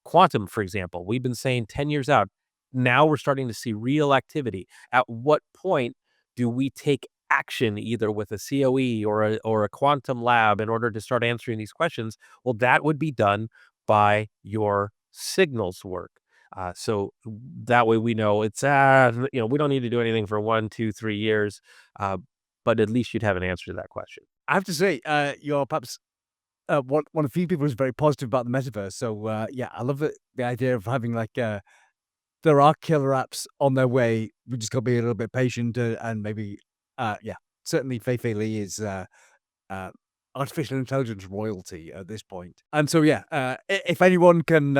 quantum, for example. We've been saying 10 years out. Now we're starting to see real activity. At what point do we take action either with a COE or a quantum lab in order to start answering these questions? Well, that would be done by your signals work. So that way we know we don't need to do anything for 1, 2, 3 years, uh, but at least you'd have an answer to that question. I have to say, you're perhaps one of the few people who's very positive about the metaverse. So yeah, I love the idea of having like there are killer apps on their way. We just got to be a little bit patient and maybe yeah, certainly Fei Li is uh, artificial intelligence royalty at this point. And so yeah, if anyone can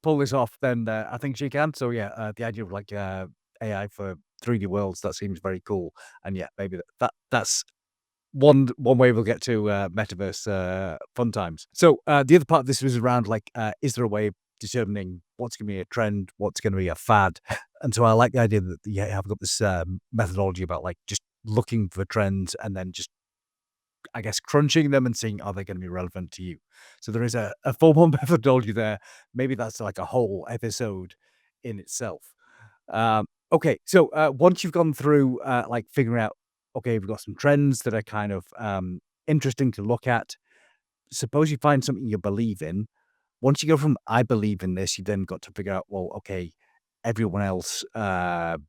pull this off, then I think she can. So yeah, the idea of like AI for 3D worlds, that seems very cool. And yeah, maybe that's one way we'll get to metaverse fun times. So the other part of this was around like, is there a way of determining what's going to be a trend, what's going to be a fad? And so I like the idea that you have got this methodology about like just looking for trends and then just I guess crunching them and seeing are they going to be relevant to you. So there is a formal methodology there. Maybe that's like a whole episode in itself. Okay, so once you've gone through like figuring out, okay, we've got some trends that are kind of interesting to look at. Suppose you find something you believe in. Once you go from I believe in this, you then got to figure out, well, okay, everyone else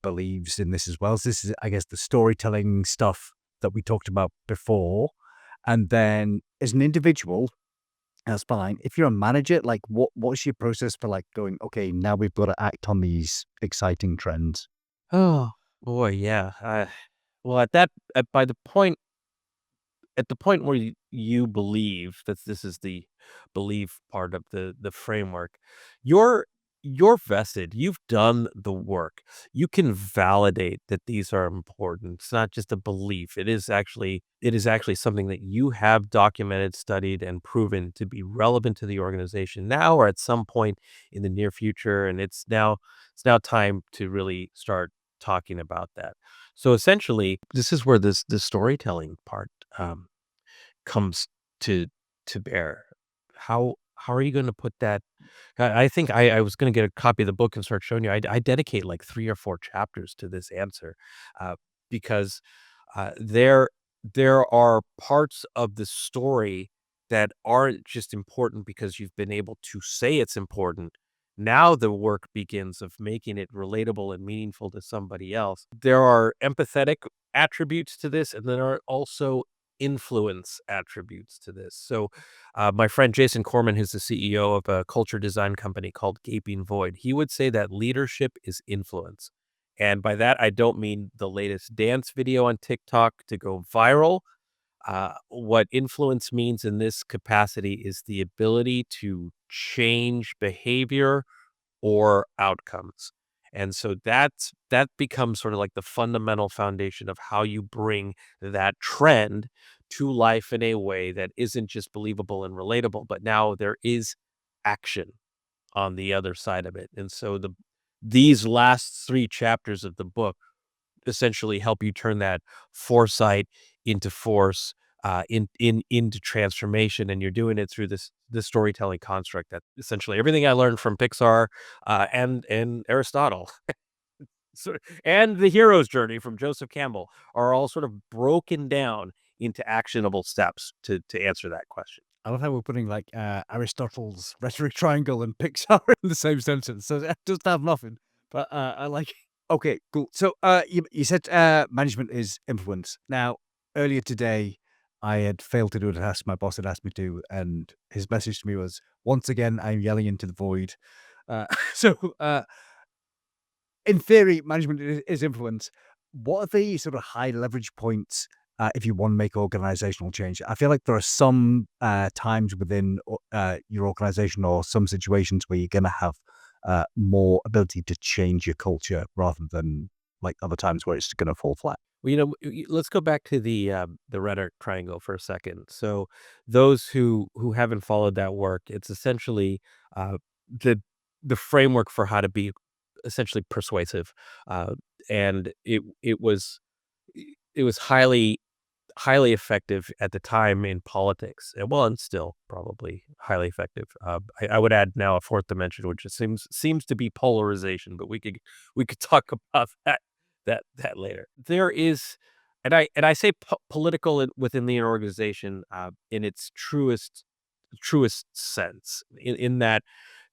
believes in this as well. So this is, I guess, the storytelling stuff that we talked about before. And then as an individual, that's fine. If you're a manager, like what's your process for like going, okay, now we've got to act on these exciting trends? Oh boy, yeah. Well, by at the point where you believe that this is the belief part of the framework, you're you're vested. You've done the work. You can validate that these are important. It's not just a belief. It is actually something that you have documented, studied, and proven to be relevant to the organization now or at some point in the near future. And it's now time to really start talking about that. So essentially, this is where this storytelling part um, comes to to bear. How are you going to put that? I think I was going to get a copy of the book and start showing you. I dedicate like 3 or 4 chapters to this answer, uh, because there are parts of the story that aren't just important because you've been able to say it's important. Now the work begins of making it relatable and meaningful to somebody else. There are empathetic attributes to this, and there are also influence attributes to this. So, my friend Jason Corman, who's the CEO of a culture design company called Gaping Void, he would say that leadership is influence. And by that, I don't mean the latest dance video on TikTok to go viral. What influence means in this capacity is the ability to change behavior or outcomes. And so that becomes sort of like the fundamental foundation of how you bring that trend to life in a way that isn't just believable and relatable, but now there is action on the other side of it. And so these last 3 chapters of the book essentially help you turn that foresight into force, into transformation, and you're doing it through this storytelling construct that essentially everything I learned from Pixar, and Aristotle, so and the hero's journey from Joseph Campbell are all sort of broken down into actionable steps to answer that question. I love how we're putting like Aristotle's rhetoric triangle and Pixar in the same sentence. So it does have nothing, but I like. Okay, cool. So you said management is influence. Now earlier today, I had failed to do a task my boss had asked me to, and his message to me was, "Once again, I'm yelling into the void." Uh, so in theory, management is influence. What are the sort of high leverage points if you want to make organizational change? I feel like there are some times within your organization or some situations where you're going to have more ability to change your culture rather than like other times where it's going to fall flat. Well, let's go back to the rhetoric triangle for a second. So, those who haven't followed that work, it's essentially uh, the the framework for how to be essentially persuasive, and it was highly effective at the time in politics, well, and still probably highly effective. I would add now a fourth dimension, which just seems to be polarization, but we could talk about that later. There is, and I say political within the organization, in its truest sense, in that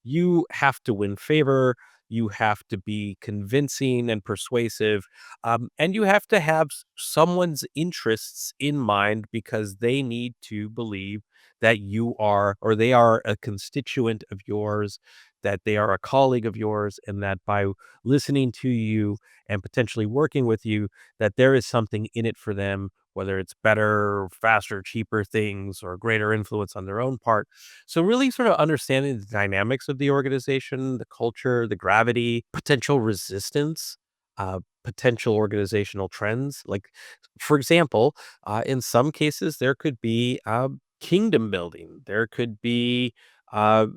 you have to win favor, you have to be convincing and persuasive, and you have to have someone's interests in mind because they need to believe that you are, or they are a constituent of yours, that they are a colleague of yours, and that by listening to you and potentially working with you, that there is something in it for them, whether it's better, faster, cheaper things or greater influence on their own part. So really sort of understanding the dynamics of the organization, the culture, the gravity, potential resistance, potential organizational trends. Like, for example, in some cases, there could be kingdom building, there could be uh,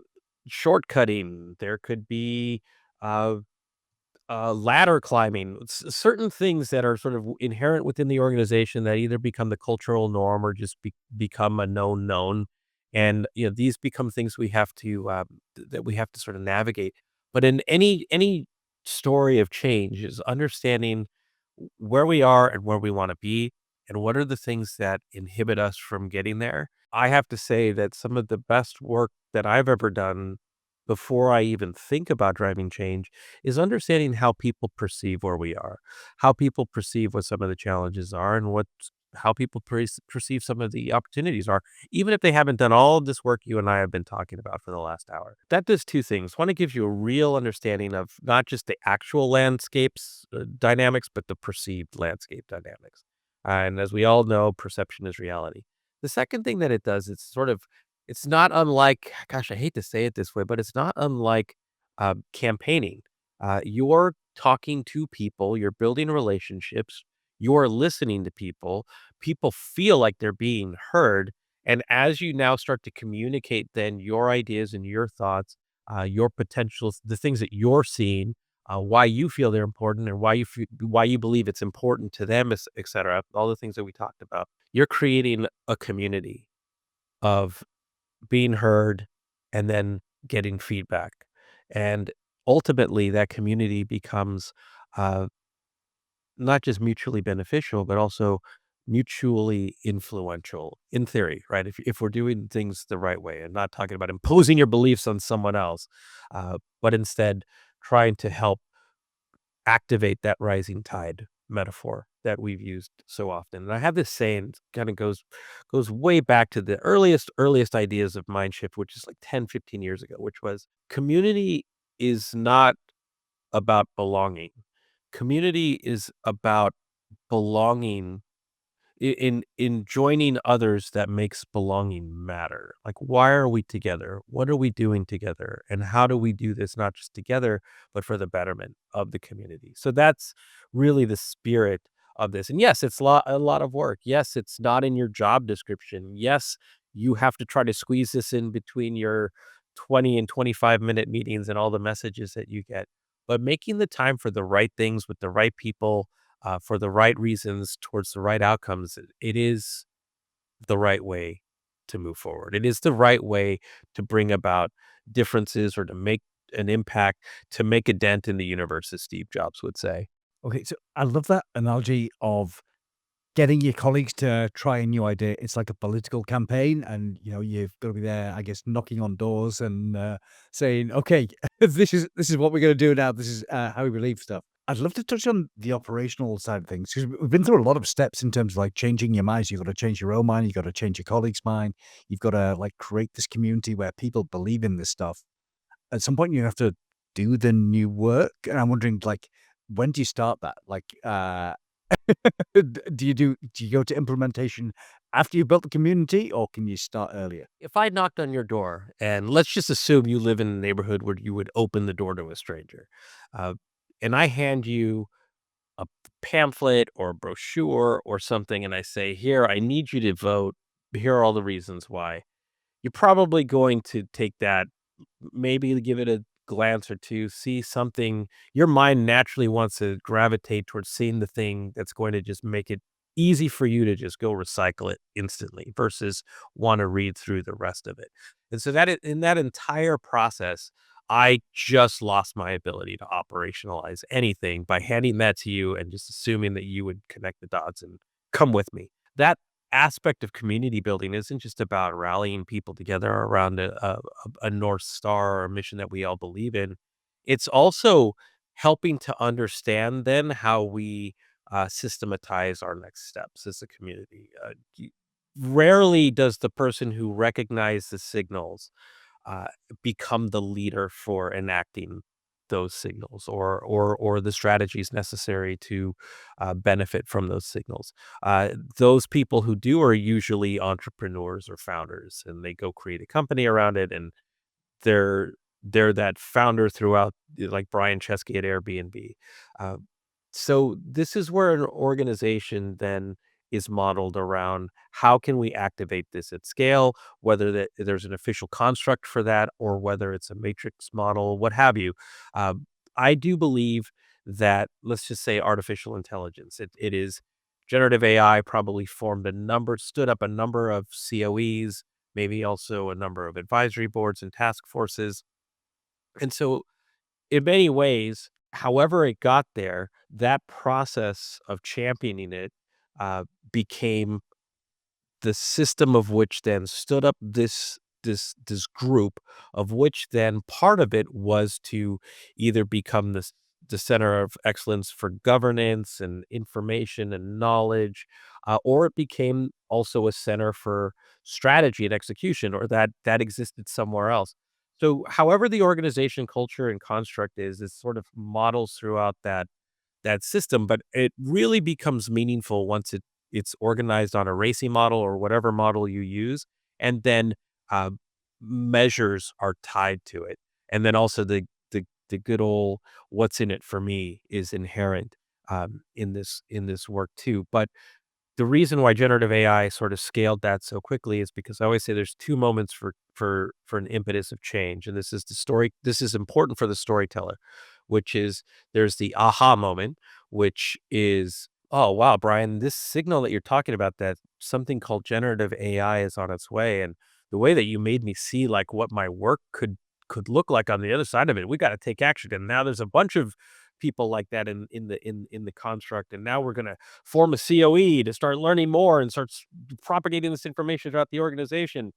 shortcutting, there could be uh, ladder climbing, certain things that are sort of inherent within the organization that either become the cultural norm or just become a known. And these become things we have to that we have to sort of navigate. But in any story of change is understanding where we are and where we want to be, and what are the things that inhibit us from getting there. I have to say that some of the best work that I've ever done before I even think about driving change is understanding how people perceive where we are, how people perceive what some of the challenges are, and how people perceive some of the opportunities are, even if they haven't done all of this work you and I have been talking about for the last hour. That does two things. One, it gives you a real understanding of not just the actual landscapes dynamics, but the perceived landscape dynamics. And as we all know, perception is reality. The second thing that it does, it's not unlike, gosh, I hate to say it this way, but it's not unlike campaigning. You're talking to people, you're building relationships, you're listening to people, people feel like they're being heard. And as you now start to communicate, then your ideas and your thoughts, your potentials, the things that you're seeing, why you feel they're important, and why you believe it's important to them, et cetera, all the things that we talked about, you're creating a community of being heard and then getting feedback. And ultimately, that community becomes uh, not just mutually beneficial, but also mutually influential in theory, right? If we're doing things the right way and not talking about imposing your beliefs on someone else, but instead trying to help activate that rising tide metaphor that we've used so often. And I have this saying, kind of goes way back to the earliest ideas of Mindshift, which is like 10, 15 years ago, which was community is not about belonging. Community is about belonging in joining others that makes belonging matter. Like, why are we together? What are we doing together? And how do we do this not just together, but for the betterment of the community? So that's really the spirit of this. And yes, it's a lot of work. Yes, it's not in your job description. Yes, you have to try to squeeze this in between your 20 and 25-minute meetings and all the messages that you get, but making the time for the right things with the right people, for the right reasons towards the right outcomes, it is the right way to move forward. It is the right way to bring about differences or to make an impact, to make a dent in the universe, as Steve Jobs would say. Okay, so I love that analogy of getting your colleagues to try a new idea. It's like a political campaign, and you've got to be there, I guess, knocking on doors and saying, "Okay, this is what we're going to do now. This is how we believe stuff." I'd love to touch on the operational side of things because we've been through a lot of steps in terms of like changing your minds. You've got to change your own mind. You've got to change your colleagues' mind. You've got to like create this community where people believe in this stuff. At some point, you have to do the new work, and I'm wondering, like, when do you start that? Like, do you go to implementation after you've built the community, or can you start earlier? If I knocked on your door, and let's just assume you live in a neighborhood where you would open the door to a stranger, uh, and I hand you a pamphlet or a brochure or something, and I say, "Here, I need you to vote. Here are all the reasons why." You're probably going to take that, maybe give it a glance or 2, see something your mind naturally wants to gravitate towards seeing the thing that's going to just make it easy for you to just go recycle it instantly versus wanna read through the rest of it. And so that in that entire process, I just lost my ability to operationalize anything by handing that to you and just assuming that you would connect the dots and come with me. That aspect of community building isn't just about rallying people together around a North Star or a mission that we all believe in. It's also helping to understand then how we systematize our next steps as a community. Rarely does the person who recognizes the signals uh, become the leader for enacting those signals or the strategies necessary to benefit from those signals. Those people who do are usually entrepreneurs or founders, and they go create a company around it, and they're they're that founder throughout, like Brian Chesky at Airbnb. Uh, so this is where an organization then is modeled around how can we activate this at scale, whether that there's an official construct for that or whether it's a matrix model, what have you. Um, I do believe that, let's just say, artificial intelligence. It is generative AI probably stood up a number of COEs, maybe also a number of advisory boards and task forces. And so in many ways, however it got there, that process of championing it, became the system of which then stood up this group of which then part of it was to either become the center of excellence for governance and information and knowledge, or it became also a center for strategy and execution, or that existed somewhere else. So, however the organization culture and construct is sort of models throughout that system, but it really becomes meaningful once it's organized on a RACI model or whatever model you use, and then, uh, measures are tied to it. And then also the good old "what's in it for me" is inherent, in this work too. But the reason why generative AI sort of scaled that so quickly is because I always say there's 2 moments for an impetus of change, and this is important for the storyteller, which is there's the aha moment, which is, "Oh, wow, Brian, this signal that you're talking about, that something called generative AI is on its way, and the way that you made me see, like, what my work could look like on the other side of it, we gotta take action, and now there's a bunch of people like that in the construct, and now we're gonna form a COE to start learning more and propagating this information throughout the organization,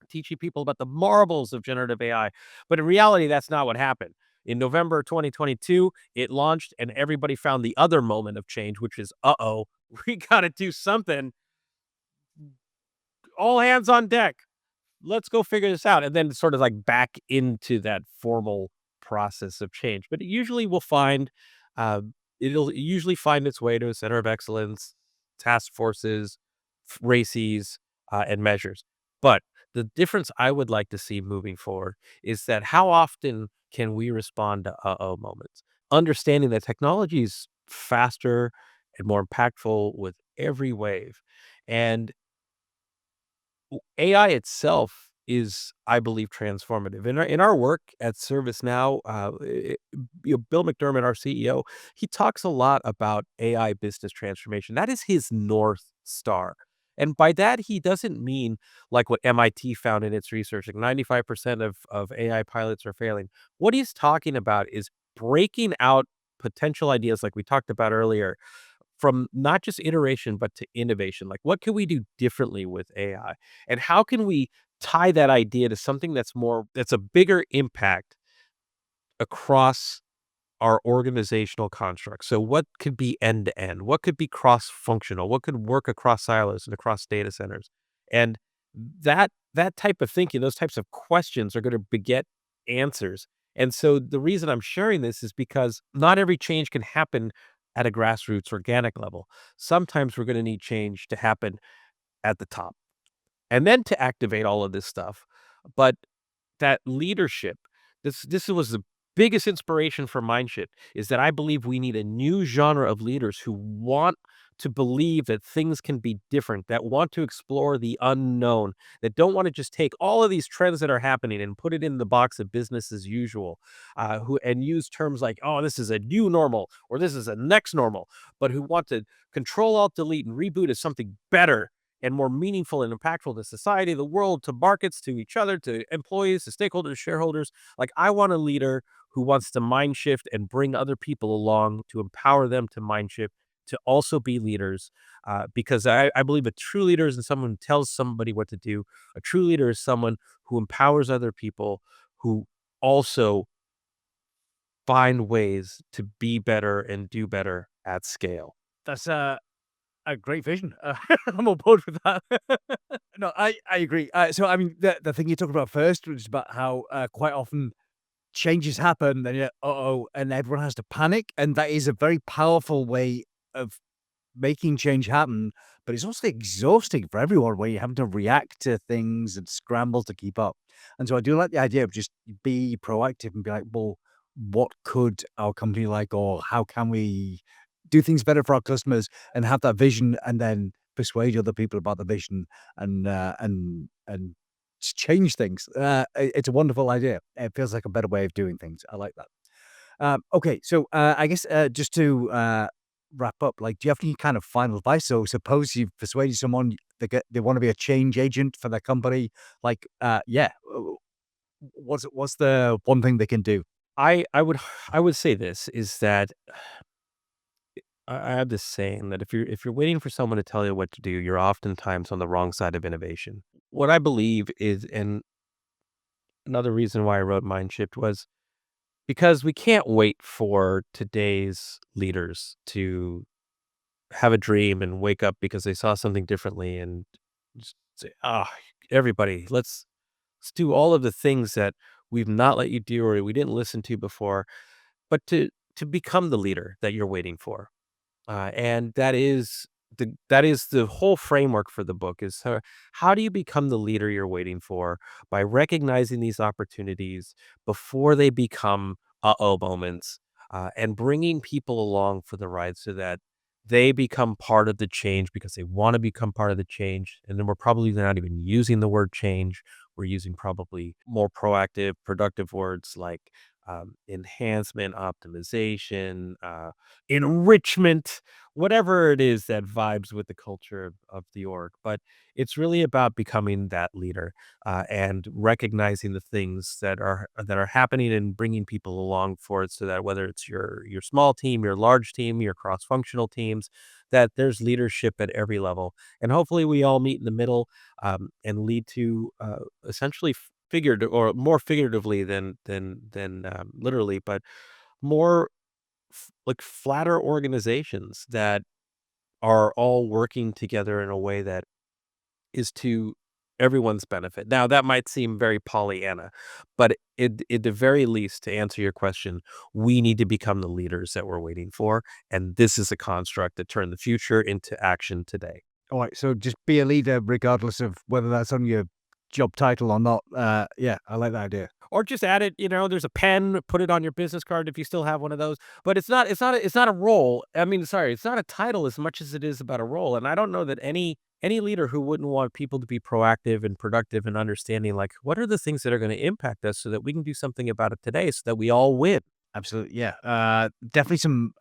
teaching people about the marvels of generative AI." But in reality, that's not what happened. In November 2022, it launched, and everybody found the other moment of change, which is, uh-oh, we gotta do something. All hands on deck. Let's go figure this out. And then sort of like back into that formal process of change. But it usually will find, it'll usually find its way to a center of excellence, task forces, RACES, and measures. But the difference I would like to see moving forward is that how often can we respond to uh-oh moments? Understanding that technology is faster and more impactful with every wave. And AI itself is, I believe, transformative. In our work at ServiceNow, Bill McDermott, our CEO, he talks a lot about AI business transformation. That is his North Star. And by that, he doesn't mean like what MIT found in its research, like 95% of AI pilots are failing. What he's talking about is breaking out potential ideas like we talked about earlier from not just iteration, but to innovation. Like, what can we do differently with AI? And how can we tie that idea to something that's a bigger impact across our organizational construct? So what could be end to end? What could be cross-functional? What could work across silos and across data centers? And that type of thinking, those types of questions are gonna beget answers. And so the reason I'm sharing this is because not every change can happen at a grassroots organic level. Sometimes we're gonna need change to happen at the top and then to activate all of this stuff. But that leadership, this was the biggest inspiration for Mindshift, is that I believe we need a new genre of leaders who want to believe that things can be different, that want to explore the unknown, that don't want to just take all of these trends that are happening and put it in the box of business as usual, who and use terms like, "Oh, this is a new normal," or "This is a next normal," but who want to control, alt, delete, and reboot as something better and more meaningful and impactful to society, the world, to markets, to each other, to employees, to stakeholders, shareholders. Like, I want a leader who wants to mind shift and bring other people along to empower them to mind shift, to also be leaders. Because I believe a true leader isn't someone who tells somebody what to do. A true leader is someone who empowers other people, who also find ways to be better and do better at scale. That's a great vision. I'm on board with that. No, I agree. So, I mean, the thing you talked about first was about how quite often changes happen, and uh-oh, and everyone has to panic, and that is a very powerful way of making change happen, but it's also exhausting for everyone where you're having to react to things and scramble to keep up. And so I do like the idea of just be proactive and be like, well, what could our company like, or how can we do things better for our customers and have that vision and then persuade other people about the vision and change things. It's a wonderful idea. It feels like a better way of doing things. I like that. Okay, so I guess just to wrap up, like, do you have any kind of final advice? So, suppose you've persuaded someone they want to be a change agent for their company. Like, what's the one thing they can do? I would say this is that I have this saying that if you're waiting for someone to tell you what to do, you're oftentimes on the wrong side of innovation. What I believe is, and another reason why I wrote Mindshift was because we can't wait for today's leaders to have a dream and wake up because they saw something differently and just say, "Ah, everybody, let's do all of the things that we've not let you do or we didn't listen to before," but to become the leader that you're waiting for. And that is the whole framework for the book is how do you become the leader you're waiting for by recognizing these opportunities before they become uh-oh moments, and bringing people along for the ride so that they become part of the change because they want to become part of the change. And then we're probably not even using the word change. We're using probably more proactive, productive words like enhancement, optimization, enrichment, whatever it is that vibes with the culture of the org. But it's really about becoming that leader, and recognizing the things that are happening and bringing people along for it, so that whether it's your small team, your large team, your cross functional teams, that there's leadership at every level, and hopefully we all meet in the middle, and lead to essentially figured or more figuratively than literally, but more like flatter organizations that are all working together in a way that is to everyone's benefit. Now, that might seem very Pollyanna, but at the very least, to answer your question, we need to become the leaders that we're waiting for. And this is a construct that turned the future into action today. All right, so just be a leader regardless of whether that's on your job title or not. Yeah, I like that idea. Or just add it, there's a pen, put it on your business card if you still have one of those. But it's not a role. I mean, sorry, it's not a title as much as it is about a role. And I don't know that any any leader who wouldn't want people to be proactive and productive and understanding, like, what are the things that are going to impact us so that we can do something about it today so that we all win? Absolutely, yeah. Definitely some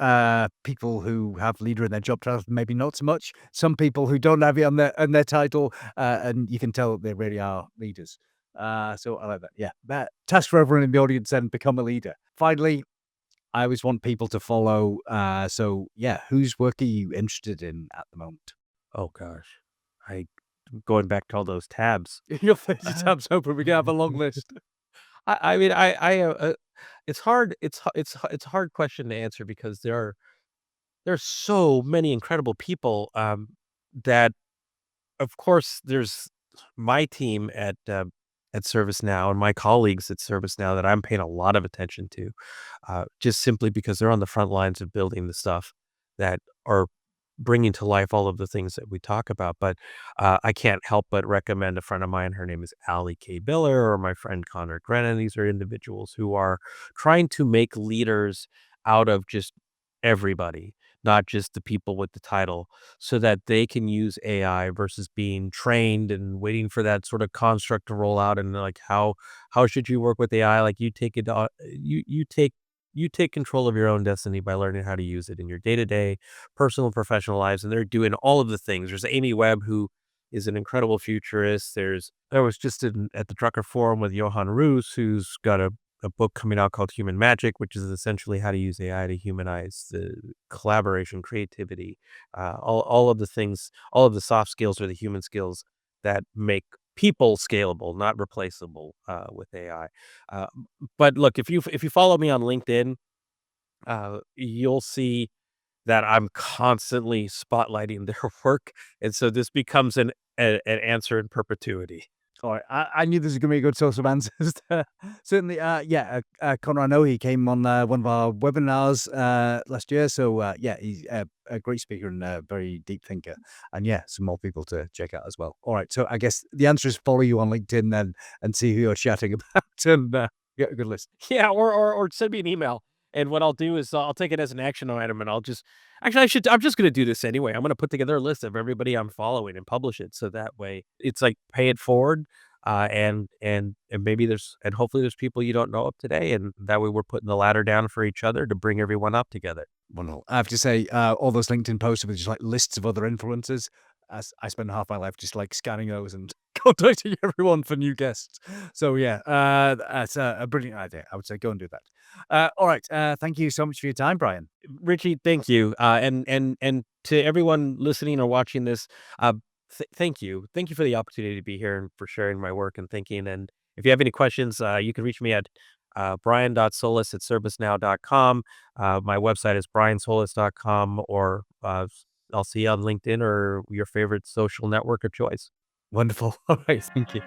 people who have leader in their job title, maybe not so much. Some people who don't have it on their title, and you can tell they really are leaders. So I like that. Yeah, that task for everyone in the audience then become a leader. Finally, I always want people to follow. So yeah, whose work are you interested in at the moment? Oh gosh. I going back to all those tabs. Your 30 Uh, tabs open. We can have a long list. I mean, it's hard. It's a hard question to answer because there's so many incredible people that of course, there's my team at ServiceNow and my colleagues at ServiceNow that I'm paying a lot of attention to, just simply because they're on the front lines of building the stuff that are bringing to life all of the things that we talk about. But I can't help but recommend a friend of mine. Her name is Allie K. Biller, or my friend Connor Grennan. These are individuals who are trying to make leaders out of just everybody, not just the people with the title, so that they can use AI versus being trained and waiting for that sort of construct to roll out. And like, how should you work with AI? Like, you take it, you take control of your own destiny by learning how to use it in your day to day, personal and professional lives. And they're doing all of the things. There's Amy Webb, who is an incredible futurist. There was just at the Drucker Forum with Johan Roos, who's got a book coming out called Human Magic, which is essentially how to use AI to humanize the collaboration, creativity, all of the things, all of the soft skills or the human skills that make people scalable, not replaceable with AI. Uh, but look, if you follow me on LinkedIn, you'll see that I'm constantly spotlighting their work, and so this becomes an answer in perpetuity. All right. I knew this was gonna be a good source of answers. Certainly, yeah, Connor, I know he came on one of our webinars last year. So yeah, he's a great speaker and a very deep thinker. And yeah, some more people to check out as well. All right. So I guess the answer is follow you on LinkedIn then and see who you're chatting about and get a good list. Yeah, or send me an email, and what I'll do is I'll take it as an action item, and I'll just actually, I'm just gonna do this anyway. I'm gonna put together a list of everybody I'm following and publish it, so that way it's like pay it forward, and maybe and hopefully there's people you don't know up today, and that way we're putting the ladder down for each other to bring everyone up together. Wonderful. I have to say, all those LinkedIn posts with just like lists of other influencers. As I spend half my life just like scanning those and contacting everyone for new guests. So yeah, that's a brilliant idea. I would say go and do that. All right. Thank you so much for your time, Brian. Richie, thank you, and to everyone listening or watching this, thank you for the opportunity to be here and for sharing my work and thinking. And if you have any questions, you can reach me at brian.solis@servicenow.com. My website is briansolis.com, or I'll see you on LinkedIn or your favorite social network of choice. Wonderful. All right. Thank you.